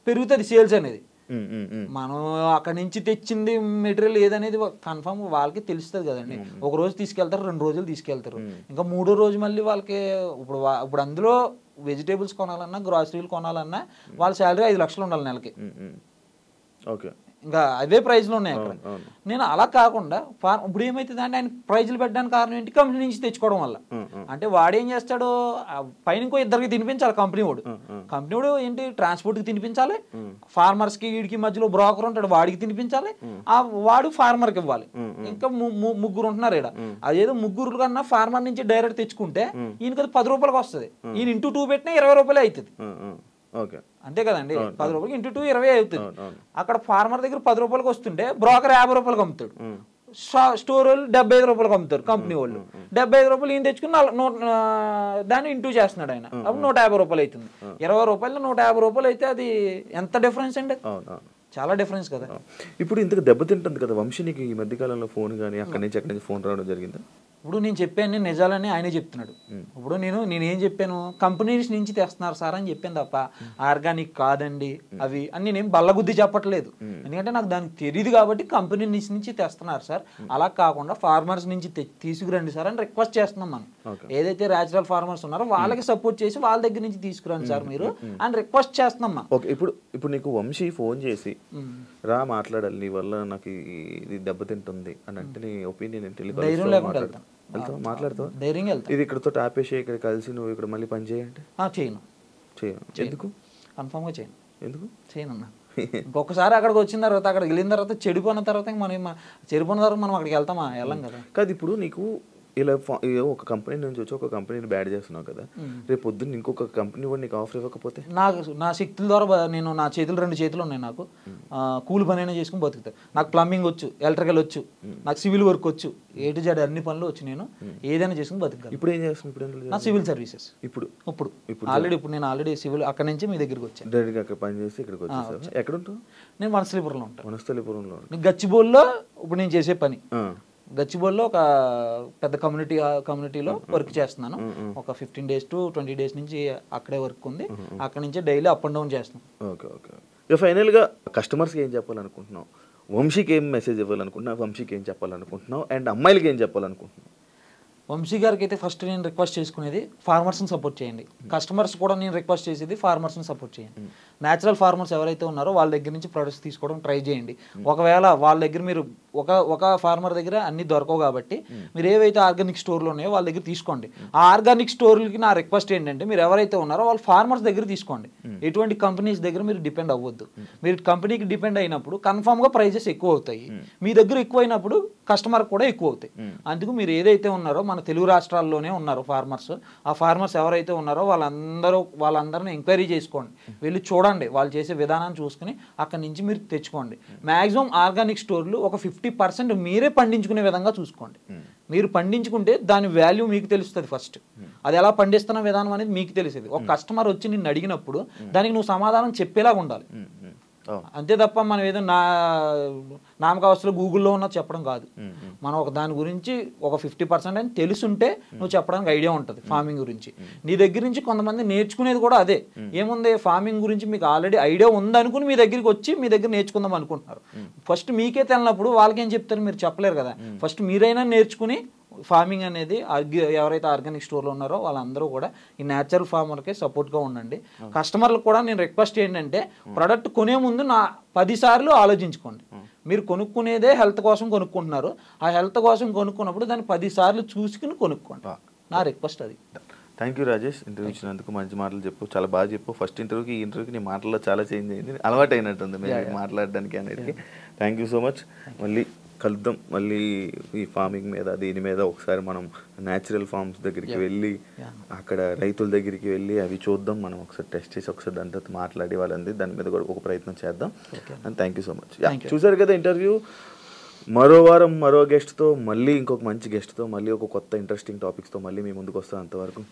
పెరుగుతుంది సేల్స్ అనేది. మనం అక్కడి నుంచి తెచ్చింది మెటీరియల్ ఏదనేది కన్ఫర్మ్ వాళ్ళకి తెలుస్తుంది కదండి. ఒక రోజు తీసుకెళ్తారు, 2 రోజులు తీసుకెళ్తారు, ఇంకా 3వ రోజు మళ్ళీ వాళ్ళకి ఇప్పుడు అందులో వెజిటేబుల్స్ కొనాలన్నా గ్రాసరీలు కొనాలన్నా వాళ్ళ శాలరీ 5 లక్షలు ఉండాలి నెలకి. ఓకే, ఇంకా అవే ప్రైజ్లు ఉన్నాయి అక్కడ. నేను అలా కాకుండా ఇప్పుడు ఏమైతుంది అంటే ఆయన ప్రైజ్లు పెట్టడానికి కారణం ఏంటి? కంపెనీ నుంచి తెచ్చుకోవడం వల్ల. అంటే వాడేం చేస్తాడు, పైన ఇంకో 2కి తినిపించాలి కంపెనీ వాడు ఏంటి, ట్రాన్స్పోర్ట్కి తినిపించాలి, ఫార్మర్స్కి వీడికి మధ్యలో బ్రోకర్ ఉంటాడు వాడికి తినిపించాలి, వాడు ఫార్మర్కి ఇవ్వాలి. ఇంకా 3 ఉంటున్నారు ఇక్కడ. అదేదో 3 కన్నా ఫార్మర్ నుంచి డైరెక్ట్ తెచ్చుకుంటే ఈయనకి అది 10 రూపాయలకి వస్తుంది, ఈయన ఇంటూ 2 పెట్టినా 20 రూపాయలే అవుతుంది. అంతే కదండి, 10 రూపాయలకి ఇంటూ 2 20 అవుతుంది. అక్కడ ఫార్మర్ దగ్గర 10 రూపాయలకి వస్తుంటే బ్రోకర్ 50 రూపాయలకి అమ్ముతాడు, స్టోర్ వాళ్ళు 75 రూపాయలకి అమ్ముతారు, కంపెనీ వాళ్ళు 75 రూపాయలు ఈయన తెచ్చుకుని దాన్ని ఇంటూ చేస్తున్నాడు ఆయన. అప్పుడు 150 రూపాయలు అవుతుంది. 20 రూపాయలు 150 రూపాయలు అయితే అది ఎంత డిఫరెన్స్ అండి? చాలా డిఫరెన్స్ కదా. ఇప్పుడు ఇంతకు దెబ్బతింటుంది కదా వంశీనికి ఈ మధ్యకాలంలో ఫోన్ కానీ అక్కడి నుంచి ఫోన్ రావడం జరిగిందా? ఇప్పుడు నేను చెప్పాను నిజాలని ఆయనే చెప్తున్నాడు. ఇప్పుడు నేనేం చెప్పాను, కంపెనీస్ నుంచి తెస్తున్నారు సార్ అని చెప్పాను తప్ప ఆర్గానిక్ కాదండి అవి అని నేనేం బల్లగుద్ది చెప్పట్లేదు. ఎందుకంటే నాకు దానికి తెలియదు కాబట్టి కంపెనీ నుంచి తెస్తున్నారు సార్, అలా కాకుండా ఫార్మర్స్ నుంచి తీసుకురండి సార్ అని రిక్వెస్ట్ చేస్తున్నాం మనం. ఏదైతే న్యాచురల్ ఫార్మర్స్ ఉన్నారో వాళ్ళకి సపోర్ట్ చేసి వాళ్ళ దగ్గర నుంచి తీసుకురండి సార్ మీరు అని రిక్వెస్ట్ చేస్తున్నాం మనం. ఓకే, ఇప్పుడు నీకు వంశీ ఫోన్ చేసి రా మాట్లాడాలి నీ వల్ల నాకు ఇది దెబ్బతింటుంది అని అంటే నీ ఒపీనియన్ ధైర్యం లేకుండా వెళ్తాను. వెళ్తావా, మాట్లాడతావా? ధైర్యంగా వెళ్తా. ఇది ఇక్కడతో ఆపేసి ఇక్కడ కలిసి నువ్వు ఇక్కడ మళ్ళీ పని చేయంటే చేయను. ఎందుకు? కన్ఫామ్గా చేయను. ఎందుకు చేయను అన్న. ఇంకొకసారి అక్కడికి వచ్చిన తర్వాత, అక్కడికి వెళ్ళిన తర్వాత, చెడిపోయిన తర్వాత మనం చెడిపోయిన తర్వాత మనం అక్కడికి వెళ్తామా? వెళ్ళం కదా. కాదు, ఇప్పుడు నీకు ఇలా ఒక కంపెనీ నుంచి వచ్చి ఒక కంపెనీని బ్యాడ్ చేస్తున్నావు కదా, రేపు పొద్దున్న ఇంకొక కంపెనీ కూడా నీకు ఆఫర్ ఇవ్వకపోతే? నా శక్తుల ద్వారా నేను, నా చేతులు 2 చేతులు ఉన్నాయి నాకు, కూలి పని అయినా చేసుకుని బతుకుతాను. నాకు ప్లంబింగ్ వచ్చు, ఎలక్ట్రికల్ వచ్చు, నాకు సివిల్ వర్క్ వచ్చు, A to Z అన్ని పనులు వచ్చు. నేను ఏదైనా చేసుకుని బతుకుతాను. ఇప్పుడు ఏం చేస్తున్నావు? ఇప్పుడు నా సివిల్ సర్వీసెస్. ఇప్పుడు నేను ఆల్రెడీ సివిల్ అక్కడ నుంచి మీ దగ్గరికి వచ్చాను. డైరెక్ట్గా అక్కడ పని చేసి ఇక్కడికి వచ్చేసావా? ఎక్కడ ఉంటావు? నేను వనస్థలిపురంలో ఉంటాను. వనస్థలిపురంలో. గచ్చిబౌలిలో ఇప్పుడు నేను చేసే పని, గచ్చిబౌలిలో ఒక పెద్ద కమ్యూనిటీలో వర్క్ చేస్తున్నాను. ఒక 15 days to 20 days నుంచి అక్కడే వర్క్ ఉంది. అక్కడ నుంచి డైలీ అప్ అండ్ డౌన్ చేస్తున్నాం. Okay okay. ఇక ఫైనల్గా కస్టమర్స్కి ఏం చెప్పాలనుకుంటున్నావు? వంశీకి ఏం మెసేజ్ ఇవ్వాలనుకుంటున్నావు? వంశీకి ఏం చెప్పాలనుకుంటున్నావు? అండ్ అమ్మాయిలకి ఏం చెప్పాలనుకుంటున్నావు? వంశీ గారికి అయితే ఫస్ట్ నేను రిక్వెస్ట్ చేసుకునేది, ఫార్మర్స్ని సపోర్ట్ చేయండి. కస్టమర్స్ కూడా నేను రిక్వెస్ట్ చేసేది ఫార్మర్స్ని సపోర్ట్ చేయండి. న్యాచురల్ ఫార్మర్స్ ఎవరైతే ఉన్నారో వాళ్ళ దగ్గర నుంచి ప్రొడక్ట్స్ తీసుకోవడం ట్రై చేయండి. ఒకవేళ వాళ్ళ దగ్గర మీరు ఒక ఫార్మర్ దగ్గర అన్ని దొరకవు కాబట్టి మీరు ఏవైతే ఆర్గానిక్ స్టోర్లు ఉన్నాయో వాళ్ళ దగ్గర తీసుకోండి. ఆ ఆర్గానిక్ స్టోర్లకి నా రిక్వెస్ట్ ఏంటంటే, మీరు ఎవరైతే ఉన్నారో వాళ్ళు ఫార్మర్స్ దగ్గర తీసుకోండి. ఎటువంటి కంపెనీస్ దగ్గర మీరు డిపెండ్ అవ్వద్దు. మీరు కంపెనీకి డిపెండ్ అయినప్పుడు కన్ఫామ్గా ప్రైజెస్ ఎక్కువ అవుతాయి. మీ దగ్గర ఎక్కువ అయినప్పుడు కస్టమర్ కూడా ఎక్కువ అవుతాయి. అందుకు మీరు ఏదైతే ఉన్నారో మన తెలుగు రాష్ట్రాల్లోనే ఉన్నారు ఫార్మర్స్, ఆ ఫార్మర్స్ ఎవరైతే ఉన్నారో వాళ్ళందరినీ ఎంక్వైరీ చేసుకోండి, వెళ్ళి చూడండి, వాళ్ళు చేసే విధానాన్ని చూసుకుని అక్కడి నుంచి మీరు తెచ్చుకోండి. మ్యాక్సిమం ఆర్గానిక్ స్టోర్లు ఒక 50% మీరే పండించుకునే విధంగా చూసుకోండి. మీరు పండించుకుంటే దాని వాల్యూ మీకు తెలుస్తుంది. ఫస్ట్ అది ఎలా పండిస్తున్న విధానం అనేది మీకు తెలిసేది. ఒక కస్టమర్ వచ్చి నిన్ను అడిగినప్పుడు దానికి నువ్వు సమాధానం చెప్పేలాగా ఉండాలి. అంతే తప్ప మనం ఏదో నామకావస్థలో గూగుల్లో ఉన్న చెప్పడం కాదు. మనం ఒక దాని గురించి ఒక 50% అని తెలుసుంటే నువ్వు చెప్పడానికి ఐడియా ఉంటుంది ఫార్మింగ్ గురించి. నీ దగ్గర నుంచి కొంతమంది నేర్చుకునేది కూడా అదే. ఏముంది, ఫార్మింగ్ గురించి మీకు ఆల్రెడీ ఐడియా ఉందనుకుని మీ దగ్గరికి వచ్చి మీ దగ్గర నేర్చుకుందాం అనుకుంటున్నారు. ఫస్ట్ మీకే తెలినప్పుడు వాళ్ళకేం చెప్తారు? మీరు చెప్పలేరు కదా. ఫస్ట్ మీరైనా నేర్చుకుని ఫార్మింగ్ అనేది ఎవరైతే ఆర్గానిక్ స్టోర్లో ఉన్నారో వాళ్ళందరూ కూడా ఈ న్యాచురల్ ఫార్మర్కే సపోర్ట్గా ఉండండి. కస్టమర్లకు కూడా నేను రిక్వెస్ట్ ఏంటంటే, ప్రోడక్ట్ కొనే ముందు 10 సార్లు ఆలోచించుకోండి. మీరు కొనుక్కునేదే హెల్త్ కోసం కొనుక్కుంటున్నారు. ఆ హెల్త్ కోసం కొనుక్కున్నప్పుడు దాన్ని 10 సార్లు చూసుకుని కొనుక్కోండి. నా రిక్వెస్ట్ అది. థ్యాంక్ యూ రాజేష్, ఇంటర్వ్యూ ఇచ్చినందుకు. మంచి మాటలు చెప్పు, చాలా బాగా చెప్పు. ఫస్ట్ ఇంటర్వ్యూకి ఈ ఇంటర్వ్యూకి నీ మాటల్లో చాలా చేంజ్ అయింది, అలవాటు అయినట్టుంది మేము మాట్లాడడానికి అనేది. Thank you so much. మళ్ళీ కలుద్దాం. మళ్ళీ ఈ ఫార్మింగ్ మీద దీని మీద ఒకసారి మనం న్యాచురల్ ఫార్మ్స్ దగ్గరికి వెళ్ళి అక్కడ రైతుల దగ్గరికి వెళ్ళి అవి చూద్దాం. మనం ఒకసారి టెస్ట్ చేసి ఒకసారి దాంతో మాట్లాడి వాళ్ళంది దాని మీద కూడా ఒక ప్రయత్నం చేద్దాం. And thank you so much. చూసారు కదా ఇంటర్వ్యూ. మరో వారం మరో గెస్ట్తో, మళ్ళీ ఇంకొక మంచి గెస్ట్తో, మళ్ళీ ఒక కొత్త ఇంట్రెస్టింగ్ టాపిక్స్తో మళ్ళీ మీ ముందుకు వస్తాం. అంతవరకు